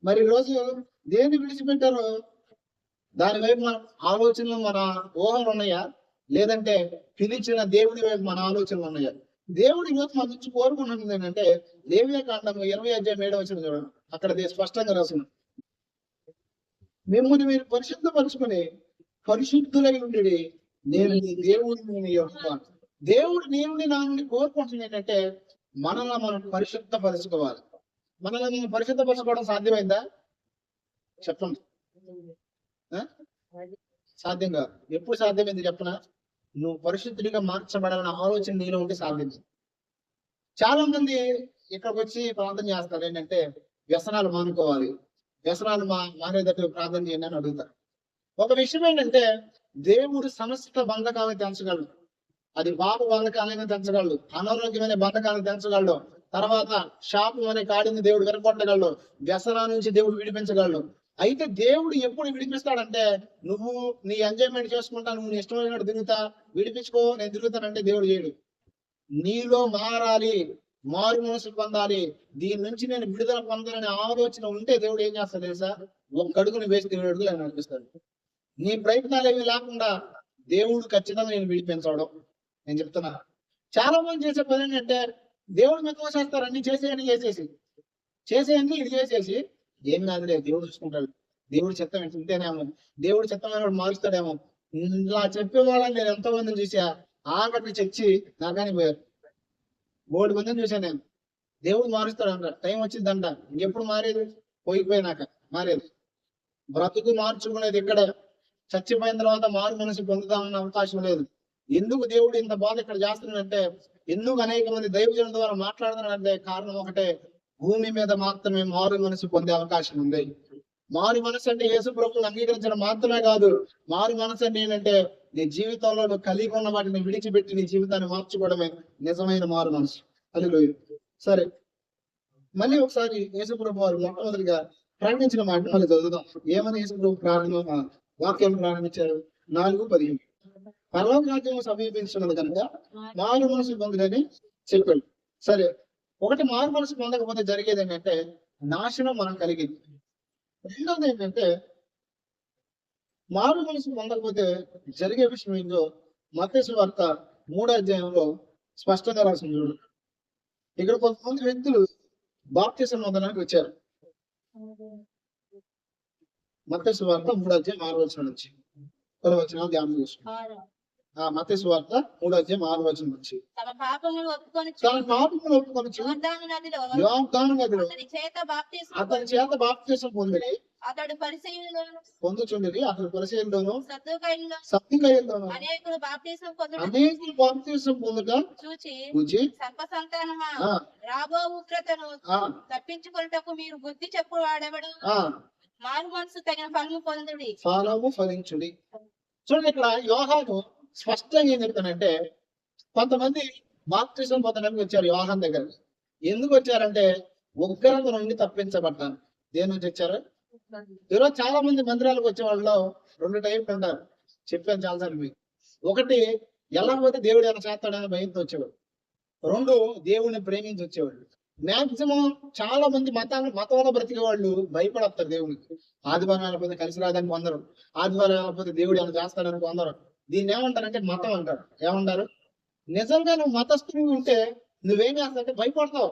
మరి ఈరోజు దేన్ని విడిచిపెట్టారు? దాని వైపు మన ఆలోచనలు, మన ఊహలు ఉన్నాయా? లేదంటే పిలిచిన దేవుడి వైపు మన ఆలోచనలు ఉన్నాయా? దేవుడి ఈరోజు మన నుంచి కోరుకున్నది ఏంటంటే, లేవియా కాండము 20:7 చూడండి. అక్కడ స్పష్టంగా రాసింది, మిమ్మల్ని మీరు పరిశుద్ధపరచుకుని పరిశుద్ధులై ఉండి నేను దేవుడిని యెహోవా. దేవుడు నా నుండి కోరుకుంటుంది ఏంటంటే, మనల్ని మనం పరిశుద్ధపరచుకోవాలి. మనల్ని మనం పరిశుద్ధపరచుకోవడం సాధ్యమైందా? చెప్పండి. సాధ్యం కాదు. ఎప్పుడు సాధ్యమైంది చెప్పనా? నువ్వు పరిశుద్ధుడిగా మార్చబడాలన్న ఆలోచన నీలో ఉంటే సాధ్యమే. చాలా మంది ఇక్కడికి వచ్చి ప్రార్థన చేస్తారు ఏంటంటే, వ్యసనాలు మానుకోవాలి, వ్యసనాలు మానేటట్టు ప్రార్థన చేయండి అని అడుగుతారు. ఒక విషయం ఏంటంటే, దేవుడు సమస్త బంధకాలను తెంచగలడు. అది పాప బంధకాలను తెంచగలడు, అనారోగ్యమైన బంధకాలను తెంచగలడు, తర్వాత శాపం అనే కాడిని దేవుడు వెనకొట్టగలడు, వ్యసనాల నుంచి దేవుడు విడిపించగలడు. అయితే దేవుడు ఎప్పుడు విడిపిస్తాడంటే, నువ్వు నీ ఎంజాయ్మెంట్ చేసుకుంటా, నువ్వు నీ ఇష్టమైనట్టు తిరుగుతా, విడిపించుకో నేను తిరుగుతానంటే దేవుడు చేయడు. నీలో మారాలి, మారు మనసు పొందాలి, దీని నుంచి నేను విడుదల పొందాలనే ఆలోచన ఉంటే దేవుడు ఏం చేస్తాడు తెలుసా? ఒక అడుగుని వేసి 7 అడుగులు ఆయన నడిపిస్తాడు. నీ ప్రయత్నాలు ఏమి లేకుండా దేవుడు ఖచ్చితంగా నేను విడిపించడం. నేను చెప్తున్నా, చాలా మంది చేసే పని ఏంటంటే, దేవుడు మెక్కువ చేస్తారు, అన్ని చేసేయని చేసేయన్ని ఇది చేసేసి, ఏం కాదులే దేవుడు చూసుకుంటాడు, దేవుడు చిత్తం వింటేనేమో, దేవుడు చిత్తమైన మారుస్తాడేమో, ఇలా చెప్పేవాళ్ళని నేను ఎంతో మందిని చూసా. ఆఖరికి చచ్చి నాకని పోయారు. 3 మందిని చూసాను నేను. దేవుడు మారుస్తాడంట, టైం వచ్చిందంట. ఇంకెప్పుడు మారేది? పోయినాక మారేది. బ్రతుకు మార్చుకునేది ఇక్కడ. చచ్చిపోయిన తర్వాత మారు మనసు పొందుతామన్న అవకాశం లేదు. ఎందుకు దేవుడు ఇంత బాధ ఇక్కడ చేస్తున్నాడంటే, ఎందుకు అనేక మంది దైవజనుల ద్వారా మాట్లాడుతున్నాడంటే, కారణం ఒకటే, భూమి మీద మాత్రమే మారు మనసు పొందే అవకాశం ఉంది. మారు మనసు అంటే యేసు ప్రభువుని అంగీకరించడం మాత్రమే కాదు. మారు మనసు అంటే ఏంటంటే, నీ జీవితంలో నువ్వు కలిగి ఉన్న వాటిని విడిచిపెట్టి నీ జీవితాన్ని మార్చుకోవడమే నిజమైన మారు మనసు. హల్లెలూయా. సరే, మళ్ళీ ఒకసారి యేసు ప్రభు వారు మొట్టమొదటిగా ప్రకటించిన మాట మళ్ళీ చదువుదాం. ఏమని యేసు ప్రభు వాక్యం ప్రారంభించారు? 4:15. పరలోక రాజ్యం సమీపించినది కనుక మారు మనసు పొందుదని చెప్పాడు. సరే, ఒకటి మారు మనసు పొందకపోతే జరిగేది ఏంటంటే, నాశనం మనం కలిగింది. రెండోది ఏంటంటే, మారు మనసు పొందకపోతే జరిగే విషయం ఏంటో మత్తయి సువార్త 3వ అధ్యాయంలో స్పష్టంగా రాసింది చూడు. ఇక్కడ కొంతమంది వ్యక్తులు బాప్తిసం పొందడానికి వచ్చారు. మత్తయి సువార్త 3వ అధ్యాయం 6వ వచనం నుంచి కొన్ని వచనాలు ధ్యానం చేసుకుంటాం. మత్తయి సువార్త 3వ అధ్యాయం 6వ వచనం నుంచి తమ పాపములను ఒప్పుకొని యోర్దాను నదిలో అతని చేత బాప్తిసం పొందిరి. అతడు పరిసయ్యులలోను పొందుచుండిరి. అతడు పరిసయ్యులలోను సద్దూకయ్యులలోను సద్దుకయ్యులలోను అనేకులు బాప్తిసం పొందుట చూచి సర్ప సంతానమా రాబో ఉగ్రతను తప్పించుకొనుటకు మీరు బుద్ధి చెప్పు వాడెవడు మారు మనసు తగిన ఫలము పొందుడి. ఫలము ఫలించుడి. చూడండి, ఇక్కడ యోహాను స్పష్టంగా ఏం చెప్తానంటే, కొంతమంది బాప్తిసం పొందడానికి వచ్చారు యోహాన్ దగ్గర. ఎందుకు వచ్చారంటే ఉగ్రత నుండి తప్పించబడ్డారు. దేని నుంచి వచ్చారు? ఈరోజు చాలా మంది మందిరాలకు వచ్చే వాళ్ళలో 2 టైప్లు ఉంటారు. చెప్పాను చాలాసార్లు మీకు. ఒకటి, ఎలా పోతే దేవుడు ఎలా చేస్తాడని భయంతో వచ్చేవాడు. 2, దేవుడిని ప్రేమించి వచ్చేవాళ్ళు. మాక్సిమం చాలా మంది మతంలో బ్రతికే వాళ్ళు భయపడతారు దేవుడికి. ఆదివారం వెళ్ళకపోతే కలిసి రాదని కొందరు, ఆదివారం వెళ్ళకపోతే దేవుడు ఎలా చేస్తాడని కొందరు. దీన్ని ఏమంటారంటే మతం అంటారు. ఏమంటారు? నిజంగా నువ్వు మతస్థుడు ఉంటే నువ్వేం చేస్తావంటే భయపడతావు,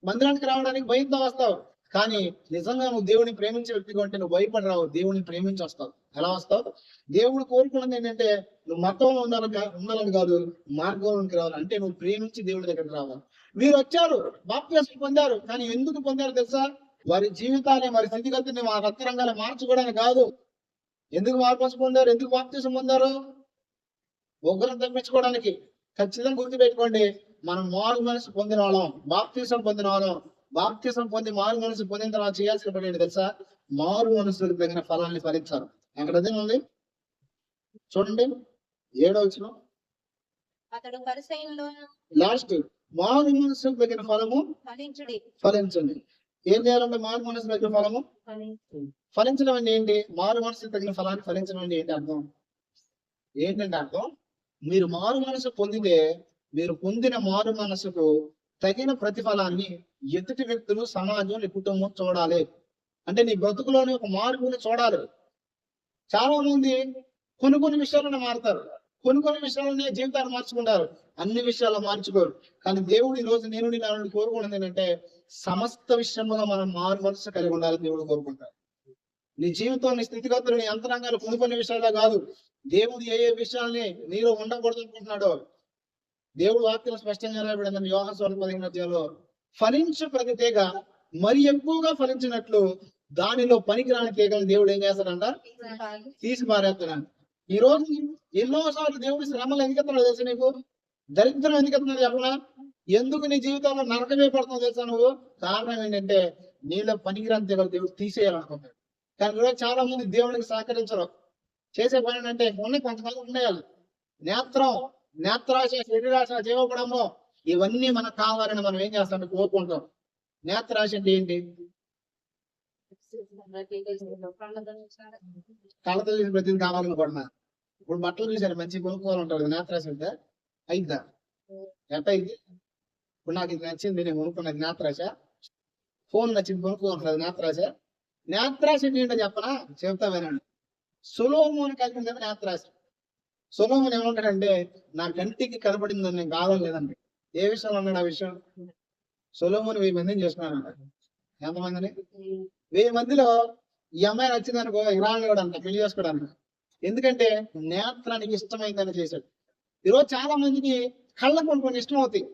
మందిరానికి రావడానికి భయంతో వస్తావు. కానీ నిజంగా నువ్వు దేవుడిని ప్రేమించే వ్యక్తిగా ఉంటే నువ్వు భయపడి రావు, దేవుడిని ప్రేమించి వస్తావు. ఎలా వస్తావు? దేవుడు కోరుకున్నది ఏంటంటే నువ్వు మతంలో ఉండాలని కాదు, మార్గంలోకి రావాలి. అంటే నువ్వు ప్రేమించి దేవుడి దగ్గరికి రావాలి. వీరు వచ్చారు, బాప్తిసం పొందారు. కానీ ఎందుకు పొందారు తెలుసా? వారి జీవితాన్ని, వారి స్థితిగతిని, వారి రక్తరంగాన్ని మార్చుకోవడానికి కాదు. ఎందుకు మార్పు పొందారు? ఎందుకు బాప్తిసం పొందారు? ఉగ్రం తప్పించుకోవడానికి. ఖచ్చితంగా గుర్తుపెట్టుకోండి, మనం మారు మనసు పొందిన వాళ్ళం, బాప్తిసం పొందిన వాళ్ళం. బాప్తిసం పొంది మారు మనసు పొందిన తర్వాత చేయాల్సిన పని ఏంటి తెలుసా? మారు మనసుకు తగిన ఫలాన్ని ఫలించాలి. అక్కడ అదే ఉంది చూడండి, 7వ వచనం లాస్ట్. మారు మనసుకు తగిన ఫలము ఫలించండి. ఏం చేయాలంటే మారు మనసు తగిన ఫలము ఫలించడం అంటే ఏంటి? మారు మనసు తగిన ఫలాన్ని ఫలించడం అంటే ఏంటి అర్థం? ఏంటంటే అర్థం, మీరు మారు మనసు పొందితే మీరు పొందిన మారు మనసుకు తగిన ప్రతిఫలాన్ని ఎదుటి వ్యక్తులు, సమాజం, నీ కుటుంబం చూడాలి. అంటే నీ బ్రతుకులోని ఒక మార్పుని చూడాలి. చాలా మంది కొన్ని విషయాలను మారుతారు, కొన్ని విషయాలనే జీవితాన్ని మార్చుకుంటారు, అన్ని విషయాలు మార్చుకోరు. కానీ దేవుడు ఈ రోజు నేను నన్ను కోరుకున్నది ఏంటంటే సమస్త విషయంలో మనం మారు మనసు కలిగి ఉండాలని దేవుడు కోరుకుంటారు. నీ జీవితం, నీ స్థితిగతులు, నీ అంతరంగాలు కొన్ని విషయాలే కాదు, దేవుడు ఏ విషయాల్ని నీలో ఉండకూడదు అనుకుంటున్నాడో దేవుడు వాక్యం స్పష్టంగా రాయబడిందని యోహాను సువార్త 15వ అధ్యాయంలో, ఫలించు ప్రతి తీగ మరి ఎక్కువగా ఫలించినట్లు దానిలో పనికిరాని తీగలను దేవుడు ఏం చేస్తాడంట? తీసి పారేస్తున్నాడు. ఈ రోజు ఎన్నోసార్లు దేవుడి శ్రమలు ఎందుకు ఎత్తున్నాడు తెలుసా నీకు? దరిద్రం ఎందుకు ఎత్తున్నాడు చెప్పనా? ఎందుకు నీ జీవితంలో నరకమే పడుతుందో తెలుసా నువ్వు? కారణం ఏంటంటే నీలో పనికిరాని తీగలు దేవుడు తీసేయాలనుకుంటాడు. కానీ ఈరోజు చాలా మంది దేవుడికి సహకరించరు. చేసే పని అంటే కొంతమంది ఉండేయాలి. నేత్రాశ, శరీరాశ, జీవగుణము, ఇవన్నీ మనకు కావాలని మనం ఏం చేస్తాం? కోరుకుంటాం. నేత్రాశ అంటే ఏంటి? కళ్ళతో చూసి ప్రతిదీ కావాలనుకుంటున్నా. ఇప్పుడు బట్టలు చూసారు, మంచి కొనుక్కోవాలంటారు. నేత్రాశ అంటే అయిద్దా? ఎట్ట అయింది? ఇప్పుడు నాకు ఇది నచ్చింది, నేను కొనుక్కున్నది నేత్రాశ. ఫోన్ నచ్చింది కొనుక్కోవాలి నేత్రాశ. నేత్రాశ ఏంటో చెప్పనా? చెప్తా వినండి. సొలొమోను కలిగింది నేత్రాశ. సొలొమోను ఏమంటాడంటే నా కంటికి కనపడిందని నేను కావాలి లేదండి. ఏ విషయంలో అన్నాడు? ఆ విషయం సొలొమోను 1000 మందిని చేసుకున్నాడు. ఎంతమందిని? 1000 మందిలో ఈ అమ్మాయి నచ్చిందనుకో, ఇరాన్ అంట పెళ్లి చేసుకోవడానికి. ఎందుకంటే నేత్రానికి ఇష్టమైందని చేశాడు. ఈరోజు చాలా మందికి కళ్ళకు కొన్ని ఇష్టం అవుతాయి.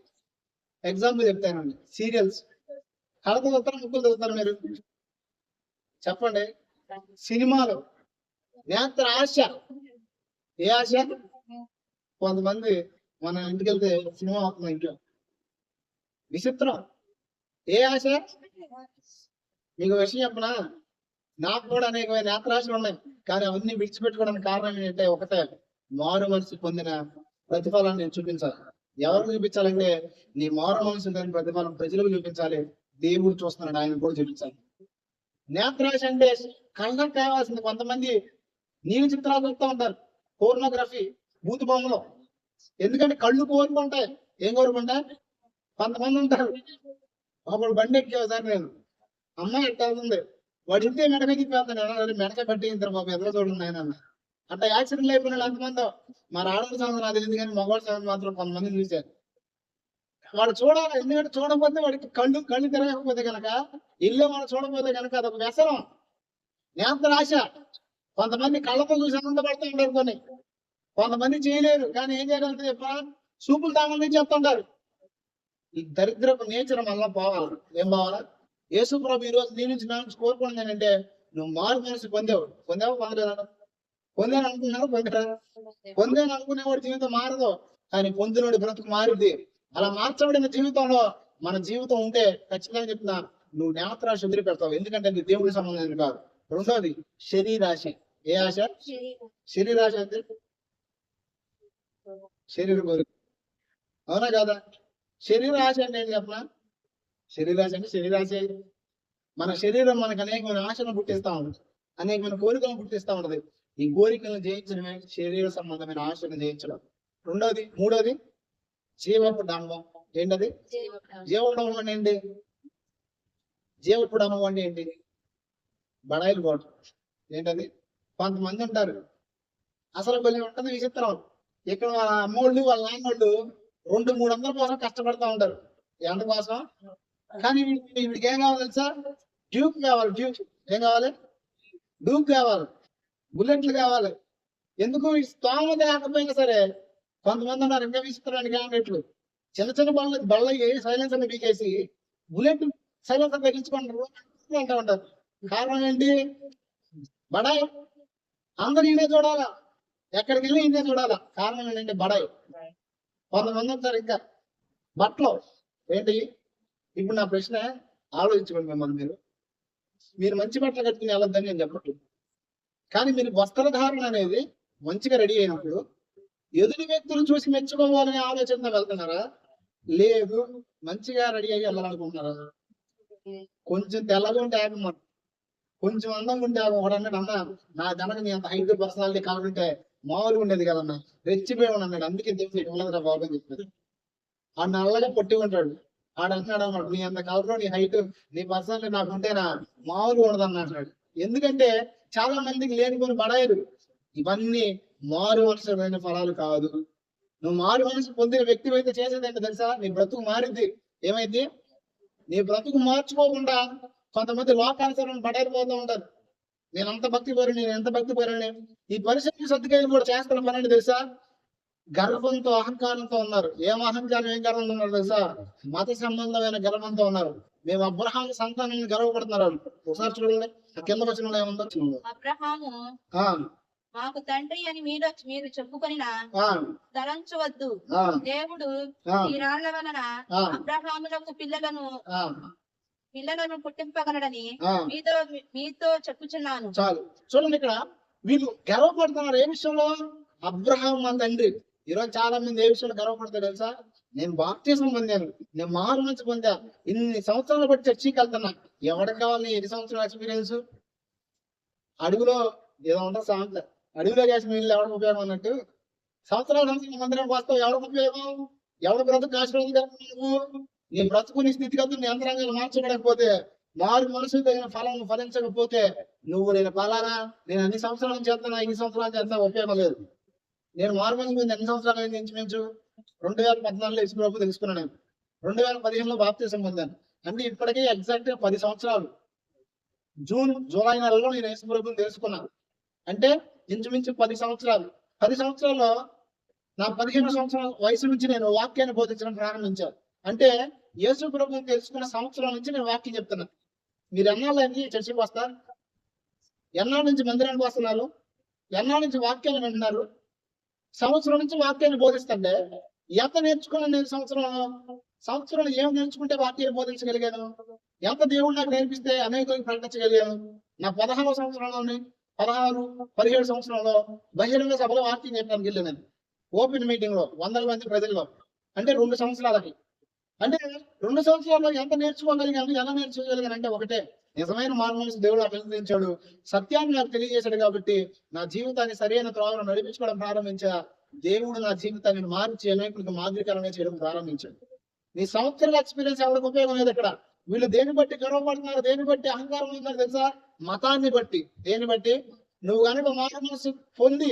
ఎగ్జాంపుల్ చెప్తానండి, సీరియల్స్ కళ్ళతో చూస్తారా, ముక్కులు చూస్తారా మీరు? చెప్పండి. సినిమాలు, నేత్ర ఆశ. ఏ ఆశ? కొంతమంది మన ఇంటికి వెళ్తే సినిమా అవుతుంది ఇంట్లో, విచిత్రం. ఏ ఆశ? మీకు విషయం చెప్పనా, నాకు కూడా అనేకమైన నేత్రాశలు ఉన్నాయి. కానీ అవన్నీ విడిచిపెట్టుకోవడానికి కారణం ఏంటంటే ఒకటే, మారు మనసు పొందిన ప్రతిఫలాన్ని నేను చూపించాలి. ఎవరికి చూపించాలంటే నీ మారు మనసు దాని ప్రతిఫలం ప్రజలకు చూపించాలి. దేవుడు చూస్తున్నాడు, ఆయన కూడా చూపించాలి. నేత్రాశ అంటే కళ్ళకు కావాల్సింది. కొంతమంది నీలి చిత్రాలు చూస్తూ ఉంటారు, పోర్నోగ్రఫీ, బూతు బొమ్మలు. ఎందుకంటే కళ్ళు కోరుకుంటాయి. ఏం కోరుకుంటాయి? కొంతమంది ఉంటారు. అప్పుడు బండి ఎక్కేసారి నేను, అమ్మాయి ఎట్టా ఉంది, వాడు ఇంతే మెడక తిప్పేస్తాను, మెడక పట్టి ఇద్దరు బాబు ఎదురు చూడండి ఆయన అట్లా యాక్సిడెంట్లు అయిపోయిన వాళ్ళు ఎంతమందో. మన ఆడవాళ్ళ సంగతి నాకు తెలియదు కానీ మగవాళ్ళ సంగతి మాత్రం కొంతమంది చూశారు. వాడు చూడాలి, ఎందుకంటే చూడకపోతే వాడికి కళ్ళు తిరగకపోతే కనుక, ఇల్లు మనం చూడకపోతే కనుక అదొక వ్యసనం, నేత్ర ఆశ. కొంతమంది కళ్ళతో చూసి ఆనందపడుతూ ఉంటారు, కొంతమంది చేయలేరు. కానీ ఏం చేయగలుగుతారు చెప్ప, చూపులు తాగని చెప్తుంటారు. ఈ దరిద్రపు నేచర్ మళ్ళా పోవాలి. ఏం పోవాలా? యేసు ప్రభు ఈ రోజు నీ నుంచి నా నుంచి కోరుకోండి ఏంటంటే, నువ్వు మారు మనసు పొందావు పొందలేదా? పొందాను అనుకున్నావు, పొందాను అనుకునేవాడు జీవితం మారదు, కానీ పొందినోడి బ్రతుకు మారుద్ది. అలా మార్చబడిన జీవితంలో మన జీవితం ఉంటే ఖచ్చితంగా చెప్తున్నా, నువ్వు నేత్రాశ వదిలిపెడతావు. ఎందుకంటే అది దేవుడి సంబంధం కాదు. రెండోది శరీరాశ. ఏ ఆశ? శరీరాశ అంటే శరీర కోరిక, అవునా కాదా? శరీరాశ అంటే ఏం చెప్పనా? శరీరాశ అంటే శరీరాశ. మన శరీరం మనకు అనేకమైన ఆశను పుట్టిస్తా ఉంటుంది, అనేకమైన కోరికలను పుట్టిస్తా ఉంటది. ఈ కోరికలను జయించడమే శరీర సంబంధమైన ఆశను జయించడం. మూడోది జీవపుడంబం. ఏంటది? జీవపుడంబం అంటే ఏంటి? జీవపుడంబం అంటే ఏంటి? బడాయిలు పోవటం. ఏంటది? కొంతమంది ఉంటారు, అసలు కొన్ని ఉంటది విచిత్రం. ఇక్కడ వాళ్ళ అమ్మోళ్ళు వాళ్ళ నాన్నోళ్ళు 200-300 కోసం కష్టపడతా ఉంటారు ఎంత కోసం. కానీ వీడికి ఏం కావాలి తెలుసా? డ్యూక్ కావాలి. డ్యూక్ ఏం కావాలి? డ్యూక్ కావాలి, బుల్లెట్లు కావాలి. ఎందుకు? ఈ స్తోమత లేకపోయినా సరే కొంతమంది ఉన్నారు ఇంకా విచిత్రానికి క్యాండిడేట్లు, చిన్న చిన్న బళ్ళ సైలెన్సర్ పీకేసి బుల్లెట్ సైలెన్సర్ తగ్గించుకుంటారు అంటూ ఉంటారు. కారణం ఏంటి? బడాయి. అందరు ఈయనే చూడాలా, ఎక్కడికి వెళ్ళి ఈయనే చూడాలా. కారణం ఏంటంటే బడాయి. కొంతమంది ఉంటారు ఇంకా బట్టలు. ఏంటి? ఇప్పుడు నా ప్రశ్న ఆలోచించుకోండి. మిమ్మల్ని మీరు మంచి బట్టలు కట్టుకుని వెళ్ళొద్దని నేను చెప్పట్లేదు, కానీ మీరు వస్త్రధారణ అనేది మంచిగా రెడీ అయినప్పుడు ఎదుటి వ్యక్తులు చూసి మెచ్చుకోవాలనే ఆలోచనతో వెళ్తున్నారా, లేదు మంచిగా రెడీ అయ్యి వెళ్ళాలనుకుంటున్నారా? కొంచెం తెల్లగా ఉంటే ఆగమాట, కొంచెం అందంగా ఉంటే ఒకడన్నాడు, అన్న నా కనుక నీ అంత హైట్ పర్సనాలిటీ కావాలంటే మామూలుగా ఉండేది కదన్నా, రెచ్చిపోయి ఉన్నాడు, అందుకే దేవుడు ఉండదురా బాబు అని చెప్పారు. ఆ నల్లగా పొట్టి ఉంటాడు, ఆడంటున్నాడు అన్నాడు, నీ అంత కలర్ నీ హైట్ నీ పర్సనాలిటీ నాకు ఉంటేనా మామూలుగా ఉండదన్న అంటున్నాడు. ఎందుకంటే చాలా మందికి లేనిపోని బడాయిలు. ఇవన్నీ మారు మనసుమైన ఫలాలు కాదు. నువ్వు మారు మనసు పొందిన వ్యక్తి అయితే చేసేది ఏంటో తెలుసా? నీ బ్రతుకు మారింది. ఏమైంది? నీ బ్రతుకు మార్చుకోకుండా కొంతమంది లోకానుసరణ బడైపోతూ ఉంటారు. నేను అంత భక్తి పరుని, నేను ఎంత భక్తి పరుని. ఈ పరిస్థితి సర్దుకాయలు కూడా చేస్తున్న పని అంటే తెలుసా? గర్వంతో అహంకారంతో ఉన్నారు. ఏం అహంకారం ఏం గర్వంతో ఉన్నారు తెలుసా? మత సంబంధమైన గర్వంతో ఉన్నారు. మేము అబ్రహాము సంతానాన్ని గర్వపడుతున్నారు. ఒకసారి చూడండి కింద వచ్చిన ఏముందో. అబ్రహాము మాకు తండ్రి అని మీరు చెప్పుకొని తలంచవద్దు, దేవుడు ఈ రాళ్ల వలన అబ్రహాములకు పిల్లలను పుట్టింపగలడని మీతో చెప్పుచున్నాను. చాలు చూడండి, ఇక్కడ వీళ్ళు గర్వపడుతున్నారు ఏ విషయంలో? అబ్రహాం మన తండ్రి. ఈరోజు చాలా మంది ఏ విషయంలో గర్వపడతారు తెలుసా? నేను బాప్తిసం పొందాను, నేను మారు నుంచి పొందా, ఇన్ని సంవత్సరాలు బట్టి చర్చికి వెళ్తున్నా. ఎవరికి కావాలి ఎన్ని సంవత్సరాల ఎక్స్పీరియన్స్? అడుగులో ఏదో ఉంటుంది సాంత, అడవిలో చేసిన వీళ్ళు ఎవరికి ఉపయోగం అన్నట్టు సంవత్సరాల మందిరానికి వస్తావు. ఎవరికి ఉపయోగం? ఎవరి బ్రతుకు ఆశీర్వాదం? నువ్వు నీ బ్రతుకుని స్థితిగతులు యంత్రాంగాలు మార్చబడకపోతే, మారు మనసు తగిన ఫలం ఫలించకపోతే, నువ్వు నేను ఫలానా నేను అన్ని సంవత్సరాలు చేస్తున్నా, ఇన్ని సంవత్సరాలు చేస్తున్నా ఉపయోగం లేదు. నేను మారు మనసు మీద ఎన్ని సంవత్సరాలు అయింది? ఇంచుమించు 2014లో యేసు ప్రభు తెలుసుకున్నాను. నేను 2015లో బాప్తిసం పొందాను. అంటే ఇప్పటికే ఎగ్జాక్ట్ గా 10 సంవత్సరాలు. జూలై నెలలో నేను యేసు ప్రభుని తెలుసుకున్నాను. అంటే ఇంచుమించు 10 సంవత్సరాలు. 10 సంవత్సరాల్లో నా 15 సంవత్సరాల వయసు నుంచి నేను వాక్యాన్ని బోధించడం ప్రారంభించాను. అంటే యేసు ప్రభుని తెలుసుకున్న సంవత్సరం నుంచి నేను వాక్యం చెప్తున్నా. మీరు ఎన్నాళ్ళని చర్చకి వస్తారు? ఎన్నాళ్ళ నుంచి మందిరానికి వస్తున్నారు? ఎన్నాళ్ళ నుంచి వాక్యాన్ని వింటున్నారు? సంవత్సరం నుంచి వాక్యాన్ని బోధిస్తుంటే ఎంత నేర్చుకున్నాను నేను సంవత్సరంలో ఏం నేర్చుకుంటే వాక్యాన్ని బోధించగలిగాను? ఎంత దేవుడు నాకు నేర్పిస్తే అనేకులకు ప్రకటించగలిగాను? నా 16వ సంవత్సరంలోని 16-17 సంవత్సరంలో బహిరంగ సభలో వాక్యం చెప్పడానికి వెళ్ళాను నేను. ఓపెన్ మీటింగ్ లో 100 మంది ప్రజల్లో. అంటే 2 సంవత్సరాలకి. అంటే 2 సంవత్సరాల్లో ఎంత నేర్చుకోగలిగాను? ఎలా నేర్చుకోగలిగాను అంటే ఒకటే, నిజమైన మానవుని దేవుడు నాకు అనుగ్రహించాడు, సత్యాన్ని నాకు తెలియజేశాడు కాబట్టి నా జీవితాన్ని సరైన త్రోవలో నడిపించుకోవడం ప్రారంభించా. దేవుడు నా జీవితాన్ని మార్చి అనేకులకు మాదిరికరంగా చేయడం ప్రారంభించాడు. నీ సంవత్సరాల ఎక్స్పీరియన్స్ ఎవరికి ఉపయోగం లేదు. ఇక్కడ వీళ్ళు దేని బట్టి గర్వపడుతున్నారు, దేని బట్టి అహంకారం ఉన్నారు తెలుసా? మతాన్ని బట్టి. దేని బట్టి? నువ్వు కనుక మారు మనసు పొంది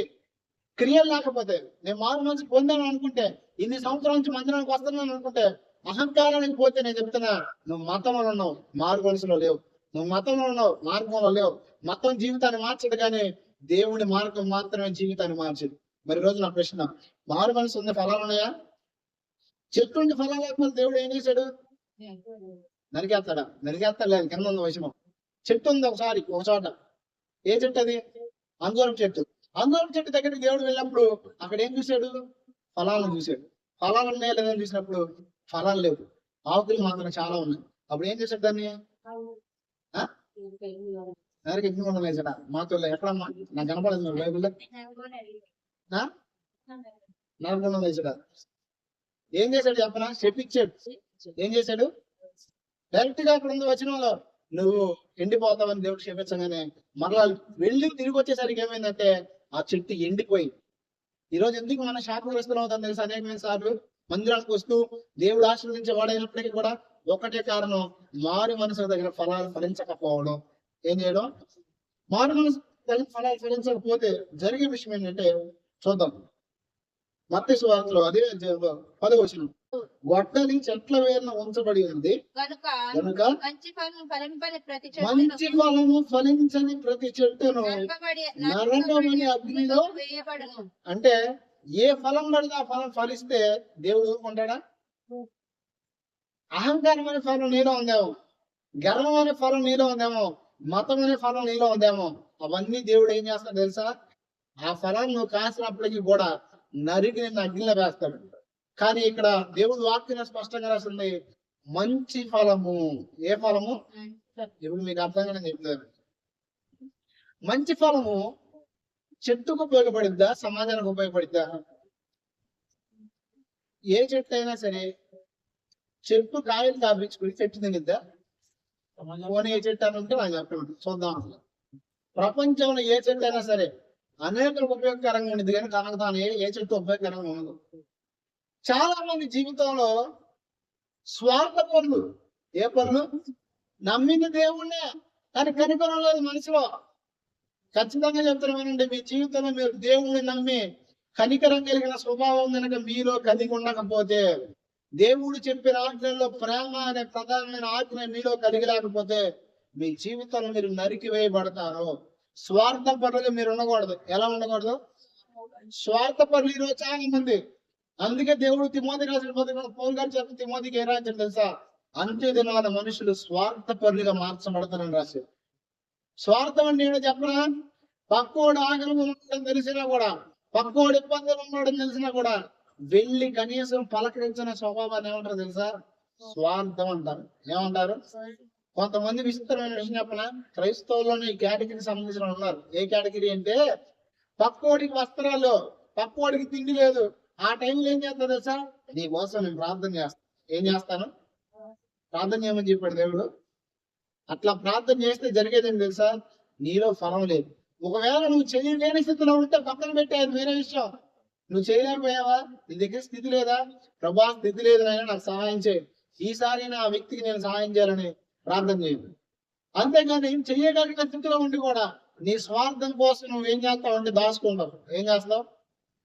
క్రియలు లేకపోతే, నేను మారు మనసు పొందాను అనుకుంటే, ఇన్ని సంవత్సరాల నుంచి మందిరానికి వస్తున్నాను అనుకుంటే, అహంకారానికి పోతే నేను చెప్తున్నా, నువ్వు మతంలో ఉన్నావు, మారు మనసులో లేవు. నువ్వు మతంలో ఉన్నావు, మార్గంలో లేవు. మతం జీవితాన్ని మార్చదు, కానీ దేవుని మార్గం మాత్రమే జీవితాన్ని మార్చదు. మరి రోజు నా ప్రశ్న, మారు మనసు ఉంది, ఫలాలు ఉన్నాయా? చెట్టు ఉండి ఫలాలు లేకపోతే దేవుడు ఏం చేశాడు? నరికేస్తాడా? నరికేస్తాడు లేదు, కింద ఉంది విషయం. చెట్టు ఉంది ఒక చోట. ఏ చెట్టు అది? అంజూరం చెట్టు. అంజూరం చెట్టు దగ్గరికి దేవుడు వెళ్ళినప్పుడు అక్కడ ఏం చూశాడు? ఫలాలను చూశాడు. ఫలాలు ఉన్నాయా లేదని చూసినప్పుడు ఫలాలు లేవు, ఆకులు మాత్రం చాలా ఉన్నాయి. అప్పుడు ఏం చేశాడు దాన్ని? నరికి ఎగ్గుకుండా వేసాడా? మాతో ఎక్కడమ్మా నాకు కనపడదు బైబుల్లో. నరకుండా వేసాడా? ఏం చేశాడు చెప్పనా? చెప్పించాడు. ఏం చేశాడు? డైరెక్ట్ గా అక్కడ ఉంది వచనంలో, నువ్వు ఎండిపోతావని దేవుడు చెప్పించగానే మరలా వెళ్ళి తిరిగి వచ్చేసరికి ఏమైందంటే ఆ చెట్టు ఎండిపోయి. ఈ రోజు ఎందుకు మనం శాపగ్రస్తులు అవుతాం తెలుసు? అనేకమైన సార్లు మందిరానికి వస్తూ దేవుడు ఆశీర్వదించే వాడైనప్పటికీ కూడా ఒకటే కారణం, మారు మనసు దగ్గర ఫలాలు ఫలించకపోవడం. ఏం చేయడం? మారు మనసు దగ్గర ఫలాలు ఫలించకపోతే జరిగే విషయం ఏంటంటే చూద్దాం. మత్తయి సువార్తలో అదే 10వ వచనం, గొడ్డలి చెట్ల వేరున ఉంచబడి ఉంది కనుక మంచి ఫలము ఫలింపని ప్రతి చెట్టును నరకమని అగ్నిలో వేయబడును. అంటే ఏ ఫలం పడితే ఆ ఫలం ఫలిస్తే దేవుడు ఊరుకుంటాడా? అహంకారం అనే ఫలం నీలో ఉందేమో, గర్వం అనే ఫలం నీలో ఉందేమో, మతం అనే ఫలం నీలో ఉందేమో, అవన్నీ దేవుడు ఏం చేస్తాడు తెలుసా? ఆ ఫలాన్ని నువ్వు కాసినప్పటికీ కూడా నరికి నిన్ను అగ్నిలో వేస్తాడు. కానీ ఇక్కడ దేవుడు వాక్యం స్పష్టంగా రాస్తుంది, మంచి ఫలము. ఏ ఫలము? ఇప్పుడు మీకు అర్థంగా నేను చెప్తాను. మంచి ఫలము చెట్టుకు ఉపయోగపడిద్దా, సమాజానికి ఉపయోగపడిద్దా? ఏ చెట్టు అయినా సరే చెట్టు కాయలు కాపించుకుని చెట్టు తినిద్దా? పోనీ ఏ చెట్టు అని ఉంటే నాకు చెప్పండి చూద్దాం. ప్రపంచంలో ఏ చెట్టు అయినా సరే అనేకులకు ఉపయోగకరంగా ఉండేది, కానీ తనకు తాను ఏ చెట్టు ఉపయోగకరంగా ఉండదు. చాలా మంది జీవితంలో స్వార్థ పనులు. ఏ పనులు? నమ్మిన దేవుణ్ణే కానీ కనికరం లేదు మనసులో. ఖచ్చితంగా చెప్తున్నానండి, మీ జీవితంలో మీరు దేవుణ్ణి నమ్మి కనికరం కలిగిన స్వభావం కనుక మీలో కలిగి ఉండకపోతే, దేవుడు చెప్పిన ఆజ్ఞల్లో ప్రేమ అనే ప్రధానమైన ఆజ్ఞ మీలో కలిగి లేకపోతే, మీ జీవితంలో మీరు నరికి వేయబడతారు. స్వార్థ పనులు మీరు ఉండకూడదు. ఎలా ఉండకూడదు? స్వార్థ పనులు ఈరోజు చాలా మంది. అందుకే దేవుడు తిమోతి రాసిన పత్రికలో పౌలు గారు చెప్పిన తిమోతికి ఏ రాజ్యం తెలుసా? అంత్య దినాల మనుషులు స్వార్థ పనులుగా మార్చబడతారని రాశారు. స్వార్థం అంటే ఏంటో చెప్పనా? పక్కోడు ఆగలం ఉండడం తెలిసినా కూడా, పక్కోడు ఇబ్బందులు ఉండడం తెలిసినా కూడా వెళ్ళి కనీసం పలకరించిన స్వభావాన్ని ఏమంటారు తెలుసా? స్వార్థం అంటారు. ఏమంటారు? కొంతమంది విచిత్రమైన విషయం చెప్పనా? క్రైస్తవుల్లోని ఈ కేటగిరీకి సంబంధించిన ఉన్నారు. ఏ కేటగిరీ అంటే, పక్కోడికి వస్త్రాలు, పక్కోడికి తిండి లేదు, ఆ టైంలో ఏం చేస్తా తెలుసా? నీ కోసం నేను ప్రార్థన చేస్తాను. ఏం చేస్తాను? ప్రార్థన చేయమని చెప్పాడు దేవుడు. అట్లా ప్రార్థన చేస్తే జరిగేది ఏం తెలుసా? నీలో ఫలం లేదు. ఒకవేళ నువ్వు చేయలేని స్థితిలో ఉంటే పక్కన పెట్టేది వేరే విషయం. నువ్వు చేయలేకపోయావా? నీ దగ్గర స్థితి లేదా? ప్రభా స్థితి లేదు, అయినా నాకు సహాయం చేయి, ఈసారి ఆ వ్యక్తికి నేను సహాయం చేయాలని ప్రార్థన చేయదు. అంతేగాని చెయ్యగలిగిన స్థితిలో ఉండి కూడా నీ స్వార్థం కోసం నువ్వేం చేస్తావు అంటే దాచుకుంటావు. ఏం చేస్తావు?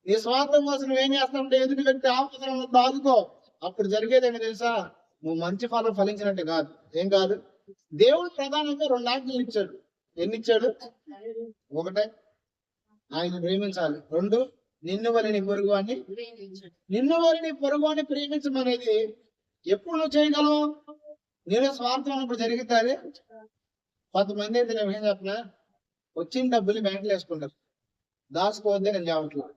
నీ స్వార్థం కోసం నువ్వేం చేస్తావు అంటే ఎదుటి వ్యక్తి ఆపదలో దాచుకో. అప్పుడు జరిగేది ఏంటి తెలుసా? నువ్వు మంచి ఫలం ఫలించినట్టు కాదు. ఏం కాదు? దేవుడు ప్రధానంగా 2 ఆజ్ఞలు ఇచ్చాడు. ఎన్ని ఇచ్చాడు? 1, ఆయన ప్రేమించాలి. 2, నిన్ను వలని నీ పొరుగు అని, నిన్ను వలని నీ పొరుగు అని ప్రేమించమనేది ఎప్పుడు నువ్వు చేయగలవు? నేను స్వార్థం అన్నప్పుడు జరిగితే. కొంతమంది అయితే నేను ఏం చెప్పినా, వచ్చిన డబ్బులు బ్యాంకులు వేసుకుంటారు, దాచుకోవద్దే నేను చెప్పట్లేదు.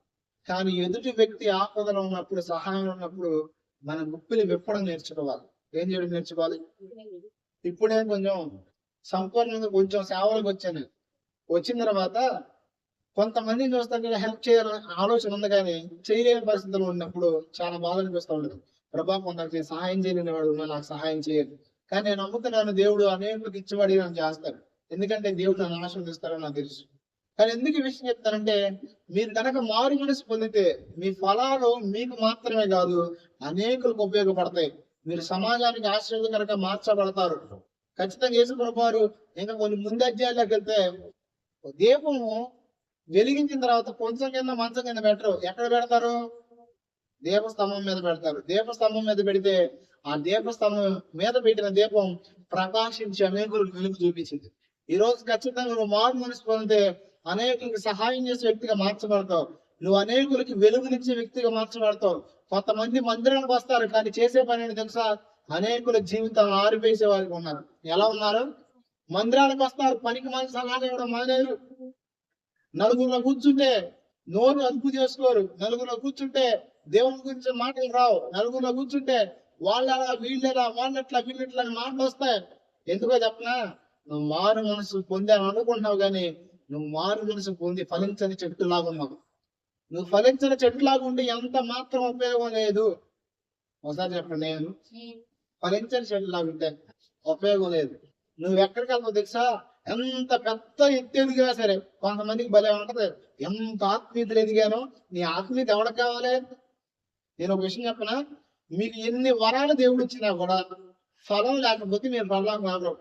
కానీ ఎదుటి వ్యక్తి ఆపదలో ఉన్నప్పుడు, సహాయం ఉన్నప్పుడు మన గుప్పిలు విప్పడం నేర్చుకోవాలి. ఏం చేయడం నేర్చుకోవాలి? ఇప్పుడే కొంచెం సంపూర్ణంగా కొంచెం సేవలకు వచ్చాను. వచ్చిన తర్వాత కొంతమంది చూస్తాను హెల్ప్ చేయాలని ఆలోచన ఉంది, కానీ చేయలేని పరిస్థితులు ఉన్నప్పుడు చాలా బాధ అనిపిస్తూ ఉండదు. ప్రభా కొందరికి సహాయం చేయలేని వాడు నాకు సహాయం చేయదు. కానీ నేను నమ్ముతున్నాను, దేవుడు అనేకులకు ఇచ్చివాడి నన్ను చేస్తాడు. ఎందుకంటే దేవుడు నన్ను ఆశీర్వదిస్తారని నాకు తెలుసు. కానీ ఎందుకు ఈ విషయం చెప్తానంటే, మీరు కనుక మారు మనసు పొందితే మీ ఫలాలు మీకు మాత్రమే కాదు అనేకులకు ఉపయోగపడతాయి. మీరు సమాజానికి ఆశ్చర్యకరంగా మార్చబడతారు. ఖచ్చితంగా యేసు ప్రభు వారు ఇంకా కొన్ని ముందు అధ్యాయాల్లోకి వెళ్తే దీపము వెలిగించిన తర్వాత కొంచెం కింద మంచం కింద పెట్టరు. ఎక్కడ పెడతారు? దీపస్తంభం మీద పెడతారు. దీపస్తంభం మీద పెడితే ఆ దీపస్తంభం మీద పెట్టిన దీపం ప్రకాశించి అనేకులకు వెలుగు చూపించింది. ఈ రోజు ఖచ్చితంగా నువ్వు మారు మనసు పొందితే అనేకులకు సహాయం చేసే వ్యక్తిగా మార్చబడతావు. నువ్వు అనేకులకి వెలుగునిచ్చే వ్యక్తిగా మార్చబడతావు. కొంతమంది మందిరానికి వస్తారు, కానీ చేసే పని ఏంటి తెలుసా? అనేకుల జీవితాలను ఆరిపేసే వారికి ఉన్నారు. ఎలా ఉన్నారు? మందిరానికి వస్తారు, పనికి మంచి సలహాలు ఇవ్వడం మానేరు. నలుగురిలో కూర్చుంటే నోరు అదుపు చేసుకోరు. నలుగురిలో కూర్చుంటే దేవుని గురించి మాటలు రావు. నలుగురిలో కూర్చుంటే వాళ్ళలా వీళ్ళెలా వాళ్ళెట్లా వీళ్ళెట్లా అని మాటలు వస్తాయి. ఎందుకో చెప్పనా? నువ్వు మారు మనసు పొందాను అనుకుంటున్నావు, కానీ నువ్వు మారు మనసు పొంది ఫలించని చెట్టులాగా ఉన్నావు. నువ్వు ఫలించిన చెట్టులాగా ఉండి ఎంత మాత్రం ఉపయోగం లేదు. ఒకసారి చెప్పండి, నేను ఫలించని చెట్టులాగా ఉంటే ఉపయోగం లేదు. నువ్వు ఎక్కడికి వెళ్తావు తెలుసా? ఎంత పెద్ద ఎత్తు ఎదిగినా సరే కొంతమందికి భలే ఉంటది. ఎంత ఆత్మీయతలు ఎదిగానో, నీ ఆత్మీయత ఎవరికి కావాలి? నేను ఒక విషయం చెప్పనా, మీకు ఎన్ని వరాలు దేవుడు ఇచ్చినా కూడా ఫలం లేకపోతే మీరు ఫలం రాదు.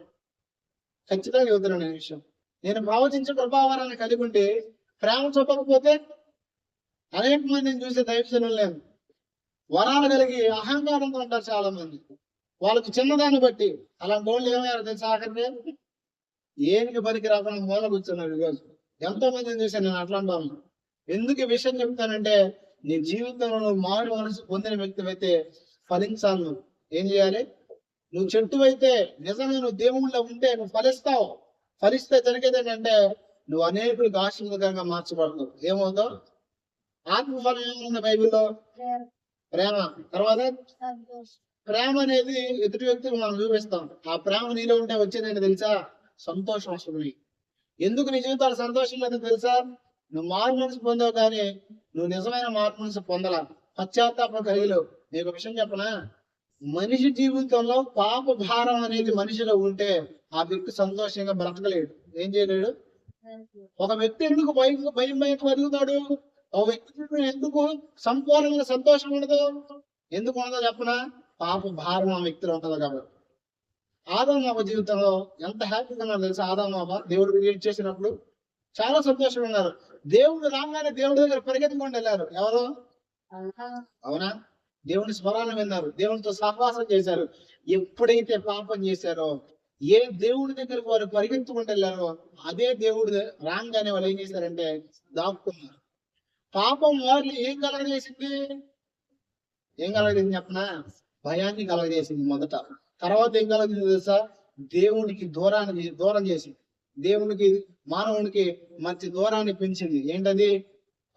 ఖచ్చితంగా చెబుతున్నాను నేను విషయం. నేను ప్రవచించే కృపావరాన్ని కలిగి ఉంటే ప్రేమ చూపకపోతే అనేక మందిని చూసే దైవజనులు లేదు. వరాలు కలిగి అహంకారంతో ఉంటారు చాలా మంది. వాళ్ళకి చిన్నదాన్ని బట్టి అలాంటి వాళ్ళు ఏమయ్యారు తెలుసా? ఆఖరికి ఏనికి పనికి రాకుండా మూల కూర్చున్నారు. ఈరోజు ఎంతో మందిని చూసాను నేను అట్లాంటి వాళ్ళు. ఎందుకు ఈ విషయం చెప్తానంటే, నీ జీవితంలో నువ్వు మారు మనసు పొందిన వ్యక్తి అయితే ఫలించాలి. నువ్వు ఏం చేయాలి? నువ్వు చెట్టు అయితే నిజంగా నువ్వు దేవుళ్ళో ఉంటే నువ్వు ఫలిస్తావు. ఫలిస్తే జరిగేది ఏంటంటే నువ్వు అనేకులకు ఆశీర్వాదంగా మార్చబడతావు. ఏమవుతావు? ఆత్మఫలం ఏముంది బైబిల్లో? ప్రేమ. తర్వాత ప్రేమ అనేది ఎదుటి వ్యక్తికి మనం చూపిస్తాం. ఆ ప్రేమ నీలో ఉంటే వచ్చేదేంటి తెలుసా? సంతోషం వస్తుంది. ఎందుకు నీ జీవితాలు సంతోషం లేదు తెలుసా? నువ్వు మారు మనసు పొందావు, కానీ నువ్వు నిజమైన మారు మనసు పొందల, పశ్చాత్తాపం కలిగిలేవు. నీకు ఒక విషయం చెప్పనా? మనిషి జీవితంలో పాప భారం అనేది మనిషిలో ఉంటే ఆ వ్యక్తి సంతోషంగా బ్రతకలేడు. ఏం చేయలేడు? ఒక వ్యక్తి ఎందుకు భయం కలుగుతాడు? ఒక వ్యక్తి ఎందుకు సంపూర్ణంగా సంతోషం ఉండదు? ఎందుకు ఉండదో చెప్పనా? పాప భారం ఆ వ్యక్తిలో ఉంటది కాబట్టి. ఆదాము అవ్వ జీవితంలో ఎంత హ్యాపీగా ఉన్నారు తెలుసా? ఆదాము అవ్వ దేవుడు క్రియేట్ చేసినప్పుడు చాలా సంతోషంగా ఉన్నారు. దేవుడు రాగానే దేవుడి దగ్గర పరిగెత్తుకొని వెళ్ళారు. ఎవరు? అవునా? దేవుని స్మరణ విన్నారు, దేవునితో సహవాసం చేశారు. ఎప్పుడైతే పాపం చేశారో, ఏ దేవుడి దగ్గరకు వారు పరిగెత్తుకుంటూ వెళ్ళారో, అదే దేవుడు రాగానే వాళ్ళు ఏం చేశారంటే దాక్కున్నారు. పాపం వారిని ఏం కలగజేసింది? ఏం కలగజేసింది చెప్పనా? భయాన్ని కలగజేసింది మొదట. తర్వాత ఏం కలగజేసింది తెలుసా? దేవునికి దూరం చేసింది. దేవునికి మానవునికి మంచి దూరాన్ని పెంచింది. ఏంటది?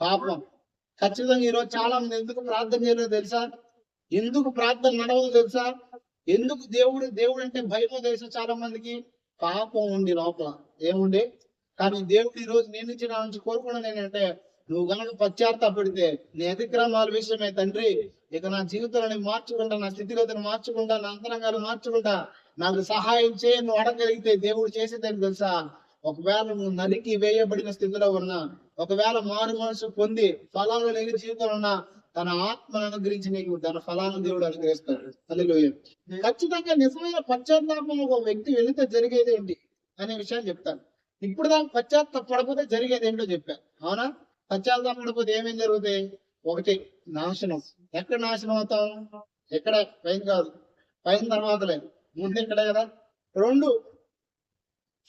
పాపం. ఖచ్చితంగా ఈరోజు చాలా మంది ఎందుకు ప్రార్థన చేయలేదు తెలుసా? ఎందుకు ప్రార్థన నడవదు తెలుసా? ఎందుకు దేవుడు అంటే భయమో తెలుసా? చాలా మందికి పాపం ఉండి లోపల ఏముండి. కానీ దేవుడు ఈ రోజు నేను నుంచి నా నుంచి కోరుకున్నాను ఏంటంటే, నువ్వు గనక పశ్చాత్తాపడితే నీ అతిక్రమాల విషయమే తండ్రి, ఇక నా జీవితాన్ని మార్చుకుంటా, నా స్థితిగతిని మార్చుకుంటా, నా అంతరంగాలు మార్చుకుంటా, నాకు సహాయం చేయ నువ్వు అడగలిగితే దేవుడు చేసేదని తెలుసా? ఒకవేళ నువ్వు నరికి వేయబడిన స్థితిలో ఉన్నా, ఒకవేళ మారు మనసు పొంది ఫలాలు లేని జీవితంలో ఉన్నా, తన ఆత్మను అనుగ్రహించి నీకు తన ఫలాలను దేవుడు అనుగ్రహిస్తాడు. హల్లెలూయా. ఖచ్చితంగా నిజమైన పశ్చాత్తాపం ఒక వ్యక్తి వెళితే జరిగేది ఏంటి అనే విషయాన్ని చెప్తాను. ఇప్పుడు దానికి పశ్చాత్తాపడిపోతే జరిగేది ఏంటో చెప్పాను. అవునా? పశ్చాత్తాపడిపోతే ఏమేం జరుగుతాయి? ఒకటి, నాశనం. ఎక్కడ నాశనం అవుతాం? ఎక్కడ? పైన కాదు, పైన తర్వాతలే, ముందు ఇక్కడే కదా. రెండు,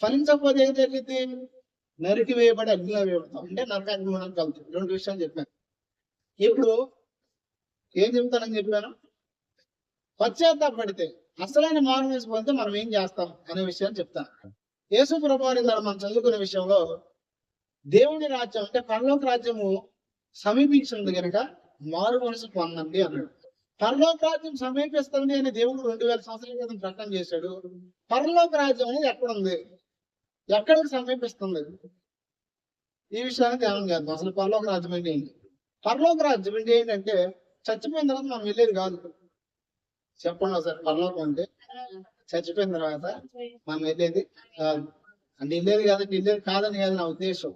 ఫలించకపోతే ఏం జరిగింది? నరికి వేయబడి అగ్నిలో వేయబడతాం, అంటే నరకాగ్ని కలుగుతుంది. రెండు విషయాలు చెప్పాను. ఇప్పుడు ఏం చెప్తానని చెప్పాను? పశ్చాత్తాపడితే, అసలైన మారు మనసు పొందితే మనం ఏం చేస్తాం అనే విషయాన్ని చెప్తాను. యేసు ప్రభువారి ద్వారా మనం చదువుకునే విషయంలో దేవుని రాజ్యం అంటే పరలోక రాజ్యము సమీపించింది కనుక మారు మనసు పొందండి అన్నాడు. పరలోక రాజ్యం సమీపిస్తుంది అని దేవుడు 2000 సంవత్సరాల క్రితం ప్రకటన చేశాడు. పరలోక రాజ్యం అనేది ఎక్కడ ఉంది? ఎక్కడికి సమీపిస్తుంది? ఈ విషయాన్ని ధ్యానం చేద్దాం. అసలు పరలోక రాజ్యం అంటే ఏంటి? పరలోక రాజ్యం అంటే ఏంటంటే చచ్చిపోయిన తర్వాత మనం వెళ్ళేది కాదు. చెప్పండి ఒకసారి. పరలోకం అంటే చచ్చిపోయిన తర్వాత మనం వెళ్ళేది కాదు. అంటే వెళ్ళేది కాదంటే వెళ్ళేది కాదని కాదు నా ఉద్దేశం.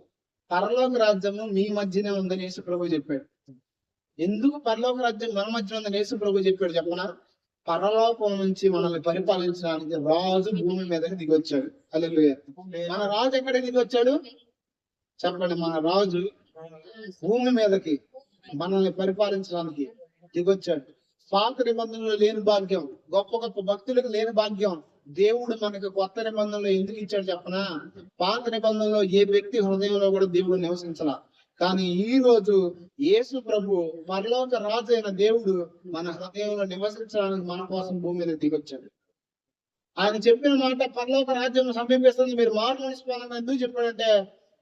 పరలోక రాజ్యము మీ మధ్యనే ఉందని యేసు ప్రభు చెప్పాడు. ఎందుకు పరలోక రాజ్యం మన మధ్య ఉందని యేసు ప్రభు చెప్పాడు చెప్పనా? పరలోకం నుంచి మనల్ని పరిపాలించడానికి రాజు భూమి మీదకి దిగొచ్చాడు. హల్లెలూయా. మన రాజు ఎక్కడికి దిగొచ్చాడు చెప్పండి? మన రాజు భూమి మీదకి మనల్ని పరిపాలించడానికి దిగొచ్చాడు. పాత నిబంధనలు లేని భాగ్యం, గొప్ప గొప్ప భక్తులకు లేని భాగ్యం దేవుడు మనకు కొత్త నిబంధనలు ఎందుకు ఇచ్చాడు చెప్పనా? పాత నిబంధనలో ఏ వ్యక్తి హృదయంలో కూడా దేవుడు నివసించాల. కానీ ఈ రోజు యేసు ప్రభు పరలోక రాజు అయిన దేవుడు మన హృదయంలో నివసించడానికి మన కోసం భూమి మీద దిగొచ్చాడు. ఆయన చెప్పిన మాట పరలోక రాజ్యం సమీపిస్తుంది, మీరు మారు మనసు పొందండి. ఎందుకు చెప్పాడంటే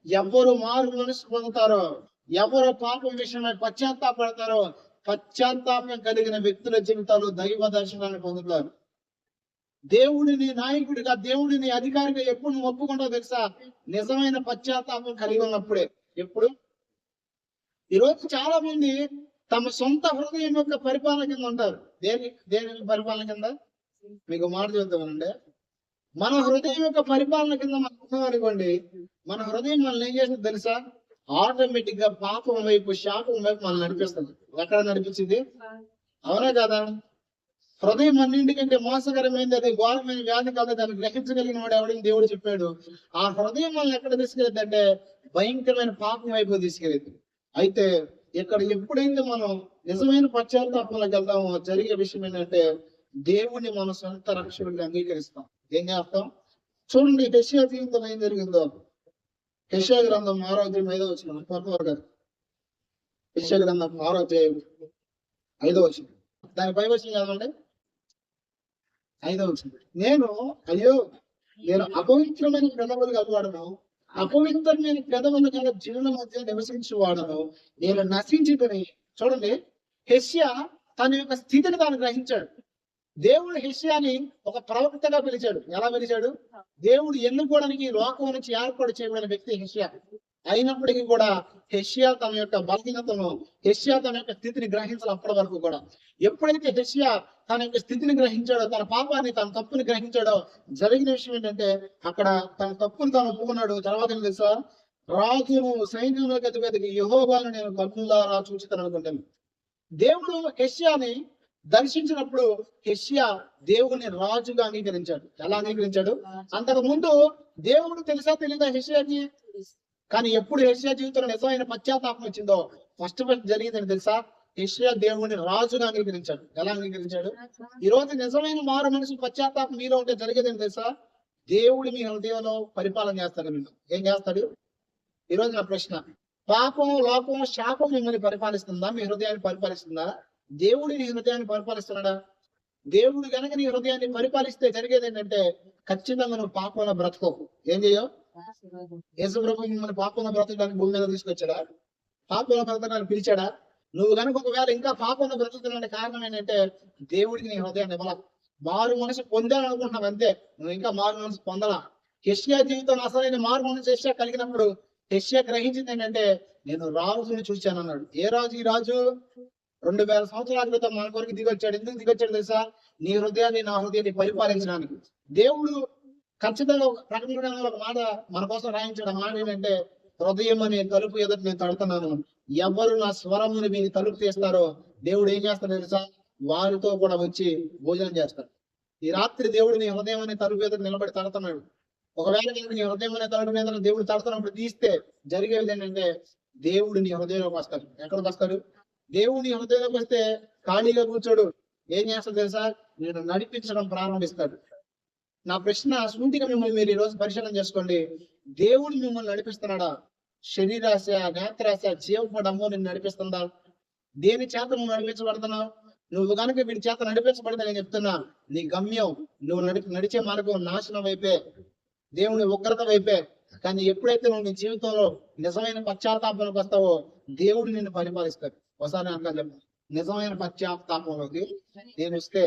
ఎవరు మారు మనసు పొందుతారో, ఎవరు పాపం విషయమై పశ్చాత్తాపడతారో, పశ్చాత్తాపం కలిగిన వ్యక్తుల జీవితాలు దైవ దర్శనాన్ని పొందుతారు. దేవుడిని నాయకుడిగా, దేవుడిని అధికారిగా ఎప్పుడు నువ్వు ఒప్పుకుంటావు తెలుసా? నిజమైన పశ్చాత్తాపం కలిగి ఉన్నప్పుడే. ఎప్పుడు? ఈరోజు చాలా మంది తమ సొంత హృదయం యొక్క పరిపాలన కింద ఉంటారు. దేని పరిపాలన కింద? మీకు మాట చెబుతామనండి, మన హృదయం యొక్క పరిపాలన కింద మనం ఉన్నాం అనుకోండి, మన హృదయం మనల్ని ఏం చేస్తుంది తెలుసా? ఆటోమేటిక్ గా పాపం వైపు, శాపం వైపు మనల్ని నడిపిస్తుంది. ఎక్కడ నడిపించింది? అవునా కదా? హృదయం అన్నింటికంటే మోసకరమైంది, అది ఘోరమైన వ్యాధి కాదు, దాన్ని గ్రహించగలిగిన వాడు ఎవడని దేవుడు చెప్పాడు. ఆ హృదయం మనల్ని ఎక్కడ తీసుకెళ్తుంది అంటే భయంకరమైన పాపం వైపు తీసుకెళ్ళింది. అయితే ఇక్కడ ఎప్పుడైతే మనం నిజమైన పశ్చాత్తాపంలోకి వెళ్తామో జరిగే విషయం ఏంటంటే దేవుని మన సొంత రక్షకుడిని అంగీకరిస్తాం. ఏం చేస్తాం? చూడండి యెషయా జీవితంలో ఏం జరిగిందో. యెషయా గ్రంథం 6వ అధ్యాయం 5వ వచనం. గారు యెషయా గ్రంథం 6వ అధ్యాయం 5వ వచనం. దాని పై వచనం చదవండి. 5వ వచనం. నేను అపవిత్రమైన పెదవులు కలవాడను, అపవిత్రమైన పెదవులు గల జనుల మధ్య నివసించువాడను, నేను నశించుకుని. చూడండి, యెషయా తన యొక్క స్థితిని తాను గ్రహించాడు. దేవుడు యెషయాని ఒక ప్రవక్తగా పిలిచాడు. ఎలా పిలిచాడు? దేవుడు ఎన్నుకోవడానికి లోకం నుంచి ఏర్పాటు చేయబడిన వ్యక్తి యెషయా. అయినప్పటికీ కూడా యెషయా తన యొక్క బలహీనతను, యెషయా తన యొక్క స్థితిని గ్రహించాలి. అప్పటి వరకు కూడా ఎప్పుడైతే యెషయా తన యొక్క స్థితిని గ్రహించాడో, తన పాపాన్ని, తన తప్పుని గ్రహించాడో, జరిగిన విషయం ఏంటంటే అక్కడ తన తప్పుని తాను ఒప్పుకున్నాడు. తర్వాత ఏం తెలుసా? రాజును సైన్యంలో అధిపతికి యెహోవాను నేను కన్నులారా చూచుతాను అనుకుంటాను. దేవుడు యెషయాని దర్శించినప్పుడు యెషయా దేవుని రాజుగా అంగీకరించాడు. ఎలా అంగీకరించాడు? అంతకు ముందు దేవుడు తెలుసా తెలీదా యెషయాకి? కానీ ఎప్పుడు యెషయా జీవితంలో నిజమైన పశ్చాత్తాపం వచ్చిందో ఫస్ట్ జరిగిందని తెలుసా? యెషయా దేవుని రాజుగా అంగీకరించాడు. ఎలా అంగీకరించాడు? ఈ రోజు నిజమైన మారు మనసు పశ్చాత్తాపం మీలో ఉంటే జరిగేదని తెలుసా? దేవుడు మీ హృదయంలో పరిపాలన చేస్తాడు. మీరు ఏం చేస్తాడు? ఈ రోజు నా ప్రశ్న, పాపం, లోపం, శాపం మిమ్మల్ని పరిపాలిస్తుందా? మీ హృదయాన్ని పరిపాలిస్తుందా? దేవుడు నీ హృదయాన్ని పరిపాలిస్తున్నాడా? దేవుడు గనక నీ హృదయాన్ని పరిపాలిస్తే జరిగేది ఏంటంటే ఖచ్చితంగా నువ్వు పాపంలో బ్రతకవు. ఏం చేయవు? యేసు ప్రభు మిమ్మల్ని పాపంలో బ్రతకడానికి భూమి మీద తీసుకొచ్చాడా? పాపంలో బ్రతకడానికి పిలిచాడా? నువ్వు కనుక ఒకవేళ ఇంకా పాపంలో బ్రతుకుతున్న కారణం ఏంటంటే దేవుడికి నీ హృదయాన్ని ఇవ్వాల. మారు మనసు పొందాలనుకుంటున్నావు అంతే, నువ్వు ఇంకా మారు మనసు పొందాలా. యెషయా జీవితంలో అసలైన మారు మనసు యెషయా కలిగినప్పుడు యెషయా గ్రహించింది ఏంటంటే నేను రాజుని చూశాను అన్నాడు. ఏ రాజు? ఈ రాజు 2000 సంవత్సరాల క్రితం మన కొరకు దిగొచ్చాడు. ఎందుకు దిగొచ్చాడు తెలుసా? నీ హృదయాన్ని, నా హృదయాన్ని పరిపాలించడానికి. దేవుడు ఖచ్చితంగా ప్రకటన ఒక మాట మన కోసం రాయించాడు. ఆ మాట ఏంటంటే హృదయం అనే తలుపు ఎదుట నేను తడుతున్నాను, ఎవరు నా స్వరముని మీ తలుపు తీస్తారో దేవుడు ఏం చేస్తాడు తెలుసా? వారితో కూడా వచ్చి భోజనం చేస్తాడు. ఈ రాత్రి దేవుడు నీ హృదయం అనే తలుపు ఎదుట నిలబడి తడుతున్నాడు. ఒకవేళ నీ హృదయం అనే తలుపు మీద దేవుడు తడుతున్నప్పుడు తీస్తే జరిగేది ఏంటంటే దేవుడు నీ హృదయంలోకి వస్తాడు. ఎక్కడికి వస్తాడు? దేవుడు నీ హృదయంలోకి వస్తే ఖాళీగా కూర్చోడు. ఏం చేస్తాడు తెలుసా? నేను నడిపించడం ప్రారంభిస్తాడు. నా ప్రశ్న సూటిగా మిమ్మల్ని మీరు ఈ రోజు పరిశీలన చేసుకోండి. దేవుడు మిమ్మల్ని నడిపిస్తున్నాడా? శరీరాశ, నేత్రాశ, జీవపడము నిన్ను నడిపిస్తుందా? దేని చేత నువ్వు నడిపించబడుతున్నావు? నువ్వు కనుక వీడి చేత నడిపించబడితే నేను చెప్తున్నా, నీ గమ్యం, నువ్వు నడిచే మార్గం నాశనం వైపే, దేవుని ఉగ్రత వైపే. కానీ ఎప్పుడైతే నువ్వు నీ జీవితంలో నిజమైన పశ్చాత్తాపంలోకి వస్తావో దేవుడు నిన్ను పరిపాలిస్తాడు. ఒకసారి అంటారు, నిజమైన పశ్చాత్తాపంలోకి నేను వస్తే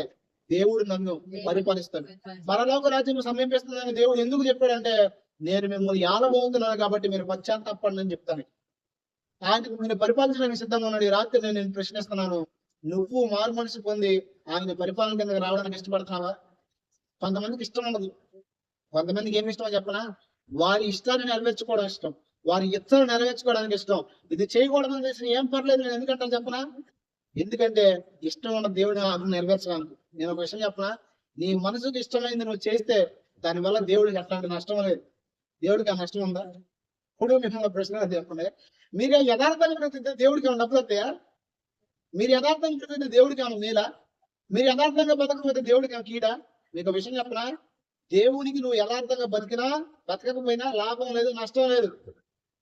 దేవుడు నన్ను పరిపాలిస్తాడు. పరలోక రాజ్యం సమీపిస్తుందని దేవుడు ఎందుకు చెప్పాడంటే నేను మిమ్మల్ని ఆలబోతున్నాను కాబట్టి మీరు పశ్చాత్తాపండి అని చెప్తాను. ఆయనకు నేను పరిపాలించడానికి సిద్ధంగా ఉన్నాడు. ఈ రాత్రి నేను ప్రశ్నిస్తున్నాను, నువ్వు మారు మనసు పొంది ఆయన పరిపాలన కిందకి రావడానికి ఇష్టపడుతున్నావా? కొంతమందికి ఇష్టం ఉండదు. కొంతమందికి ఏమి ఇష్టమో చెప్పనా? వారి ఇష్టాన్ని నెరవేర్చుకోవడం ఇష్టం, వారి ఇచ్ఛను నెరవేర్చుకోవడానికి ఇష్టం. ఇది చేయకూడదని తెలిసిన ఏం పర్లేదు నేను ఎందుకంటాను చెప్పనా? ఎందుకంటే ఇష్టం ఉన్న దేవుడి ఆజ్ఞ నెరవేర్చడానికి. నేను ఒక విషయం చెప్పనా, నీ మనసుకు ఇష్టమైంది నువ్వు చేస్తే దానివల్ల దేవుడికి ఎట్లాంటి నష్టం లేదు. దేవుడికి ఆ నష్టం ఉందా? ఇప్పుడు మిమ్మల్ని ప్రశ్న చెప్పండి, మీరు యథార్థంగా బ్రతికితే దేవుడికి ఏమైనా డబ్బులు వస్తాయా? మీరు యథార్థంగా బ్రతికితే దేవుడికి ఏమైనా మేలా? మీరు యథార్థంగా బతకపోతే దేవుడికి ఏమైనా కీడా? మీకు ఒక విషయం చెప్పనా, దేవునికి నువ్వు యథార్థంగా బతికినా బతకకపోయినా లాభం లేదు, నష్టం లేదు.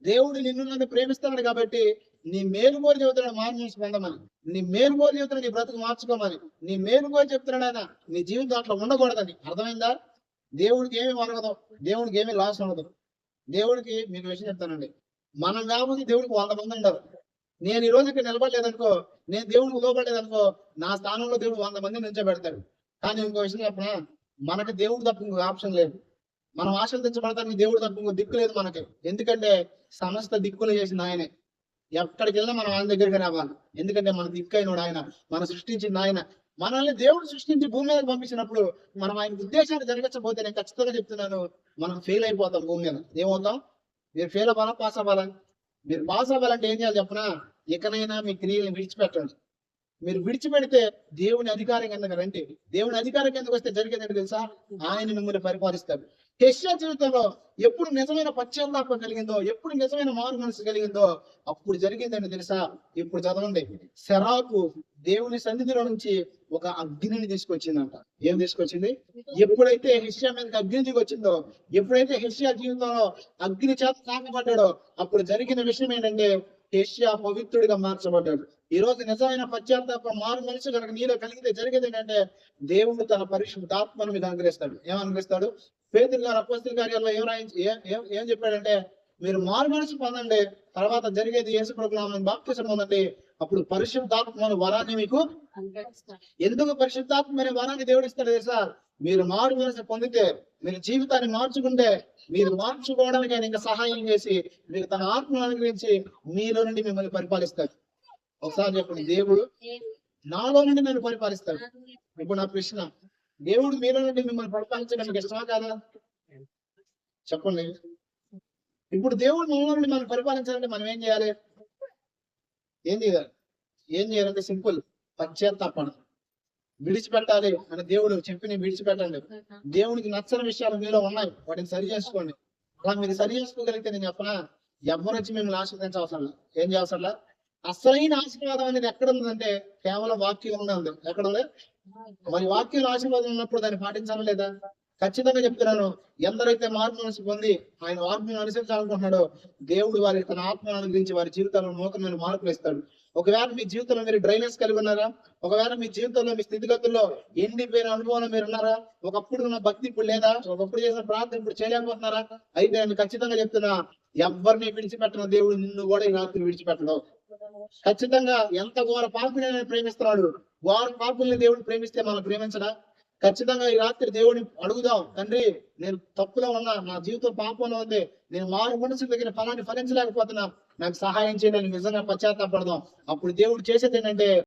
దేవుడు నిన్ను నన్ను ప్రేమిస్తున్నాడు కాబట్టి నీ మేలు కోరి చెబుతున్నాడు మారు మనసు పొందమని, నీ మేలు కోరి చెబుతున్నాడు నీ బ్రతుకు మార్చుకోమని, నీ మేలు కోరి చెప్తున్నాడు ఆయన నీ జీవితం అట్లా ఉండకూడదని. అర్థమైందా? దేవుడికి ఏమి వరగదు, దేవుడికి ఏమి లాస్ ఉండదు. దేవుడికి మీకు విషయం చెప్తానండి, మనం కాకపోతే దేవుడికి 100 మంది ఉండరు. నేను ఈ రోజు ఇక్కడ నిలబడలేదనుకో, నేను దేవుడికి లోబడలేదనుకో, నా స్థానంలో దేవుడు 100 మందిని నిల్చోబెడతాడు. కానీ ఇంకో విషయం చెప్పనా, మనకి దేవుడు తప్ప ఇంకొక ఆప్షన్ లేదు. మనం ఆశలు తెచ్చబడటానికి దేవుడు తప్ప ఇంకో దిక్కు లేదు మనకి. ఎందుకంటే సమస్త దిక్కులు చేసింది ఆయనే. ఎక్కడికి వెళ్ళినా మనం ఆయన దగ్గరికి రావాలి. ఎందుకంటే మన దిక్కు అయినోడు ఆయన, మనం సృష్టించింది ఆయన. మనల్ని దేవుడు సృష్టించి భూమి మీదకి పంపించినప్పుడు మనం ఆయన ఉద్దేశాన్ని జరిగించకపోతే నేను ఖచ్చితంగా చెప్తున్నాను, మనం ఫెయిల్ అయిపోతాం భూమి మీద. ఏమవుతాం? మీరు ఫెయిల్ అవ్వాలా, పాస్ అవ్వాలా? మీరు పాస్ అవ్వాలంటే ఏం చేయాలి చెప్పనా, ఎక్కడైనా మీ క్రియలను విడిచిపెట్టండి. మీరు విడిచిపెడితే దేవుని అధికారం కిందకి రండి. దేవుని అధికారం కిందకు వస్తే జరిగేది ఏంటో తెలుసా, ఆయన మిమ్మల్ని పరిపాలిస్తాడు. యెషయా జీవితంలో ఎప్పుడు నిజమైన పశ్చాత్తాపం కలిగిందో, ఎప్పుడు నిజమైన మారు మనసు కలిగిందో అప్పుడు జరిగిందని తెలుసా? ఇప్పుడు చదవండి. సెరాకు దేవుని సన్నిధిలో నుంచి ఒక అగ్నిని తీసుకొచ్చిందంట. ఏం తీసుకొచ్చింది? ఎప్పుడైతే యెషయా మీదకి అగ్ని దిగొచ్చిందో, ఎప్పుడైతే యెషయా జీవితంలో అగ్ని చేత తాకబడ్డాడో అప్పుడు జరిగిన విషయం ఏంటంటే యెషయా పవిత్రుడిగా మార్చబడ్డాడు. ఈ రోజు నిజమైన పశ్చాత్తాపం మారు మనసు కనుక నీలో కలిగితే జరిగేది ఏంటంటే దేవుడు తన పరిశుద్ధాత్మను మీకు అనుగ్రహిస్తాడు. ఏమనుగ్రహిస్తాడు? పేతురు గారు అపోస్తలుల కార్యాల్లో ఏం చెప్పాడంటే, మీరు మారు మనసు పొందండి, తర్వాత జరిగేది యేసు ప్రభువు నామమున బాప్తిసం పొందండి, అప్పుడు పరిశుద్ధాత్మ వరాన్ని మీకు. ఎందుకు పరిశుద్ధాత్మ అనే వరాన్ని దేవుడు ఇస్తాడు తెలుసా? మీరు మారు మనసు పొందితే, మీరు జీవితాన్ని మార్చుకుంటే, మీరు మార్చుకోవడానికి ఆయన ఇంకా సహాయం చేసి మీకు తన ఆత్మను అనుగ్రహించి మీలో నుండి మిమ్మల్ని పరిపాలిస్తాడు. ఒకసారి చెప్పండి, దేవుడు నాలో నుండి నన్ను పరిపాలిస్తాడు. ఇప్పుడు నా ప్రశ్న, దేవుడు మీలో నుండి మిమ్మల్ని పరిపాలించడానికి ఇష్టమా కాదా? చెప్పండి. ఇప్పుడు దేవుడు మనలో నుండి మనం పరిపాలించాలంటే మనం ఏం చేయాలి? ఏం చేయాలి? ఏం చేయాలంటే సింపుల్, పశ్చాత్తాపం విడిచిపెట్టాలి అని దేవుడు చెప్పి విడిచిపెట్టండి. దేవునికి నచ్చని విషయాలు మీలో ఉన్నాయి, వాటిని సరి చేసుకోండి. అలా మీరు సరి చేసుకోగలిగితే నేను చెప్పనా, ఎవరు వచ్చి మిమ్మల్ని ఆశీర్వదించవసరం లేదు. ఏం చేయవసరం? అసలైన ఆశీర్వాదం అనేది ఎక్కడ ఉందంటే కేవలం వాక్యంలోనే ఉంది. ఎక్కడ ఉంది? మరి వాక్యంలో ఆశీర్వాదం ఉన్నప్పుడు దాన్ని పాటించాలి లేదా? ఖచ్చితంగా చెప్తున్నాను, ఎందరైతే మార్పు మనసు పొంది ఆయన ఆత్మను అనుసరించాలనుకుంటున్నాడో దేవుడు వారి తన ఆత్మను అనుగ్రహించి వారి జీవితాల్లో నూతనమైన మార్పులు ఇస్తాడు. ఒకవేళ మీ జీవితంలో మీరు డ్రైనెస్ కలిగి ఉన్నారా? ఒకవేళ మీ జీవితంలో మీ స్థితిగతుల్లో ఎండిపోయిన అనుభవంలో మీరు ఉన్నారా? ఒకప్పుడు ఉన్న భక్తి ఇప్పుడు లేదా? ఒకప్పుడు చేసిన ప్రార్థన ఇప్పుడు చేయలేకపోతున్నారా? అయితే నేను ఖచ్చితంగా చెప్తున్నా, ఎవరిని విడిచిపెట్టిన దేవుడు నిన్ను కూడా ఈ రాత్రి విడిచిపెట్టడు. ఖచ్చితంగా ఎంత ఘోర పాపిని ప్రేమిస్తున్నాడు, ఘోర పాపుల్ని దేవుడు ప్రేమిస్తే మనం ప్రేమించడా? ఖచ్చితంగా ఈ రాత్రి దేవుడిని అడుగుదాం, తండ్రి నేను తప్పులో ఉన్నా, నా జీవితం పాపంలో ఉంది, నేను మారు మనసు దగ్గర ఫలాన్ని ఫలించలేకపోతున్నా, నాకు సహాయం చేయడానికి నిజంగా పశ్చాత్తాపడదాం. అప్పుడు దేవుడు చేసేది ఏంటంటే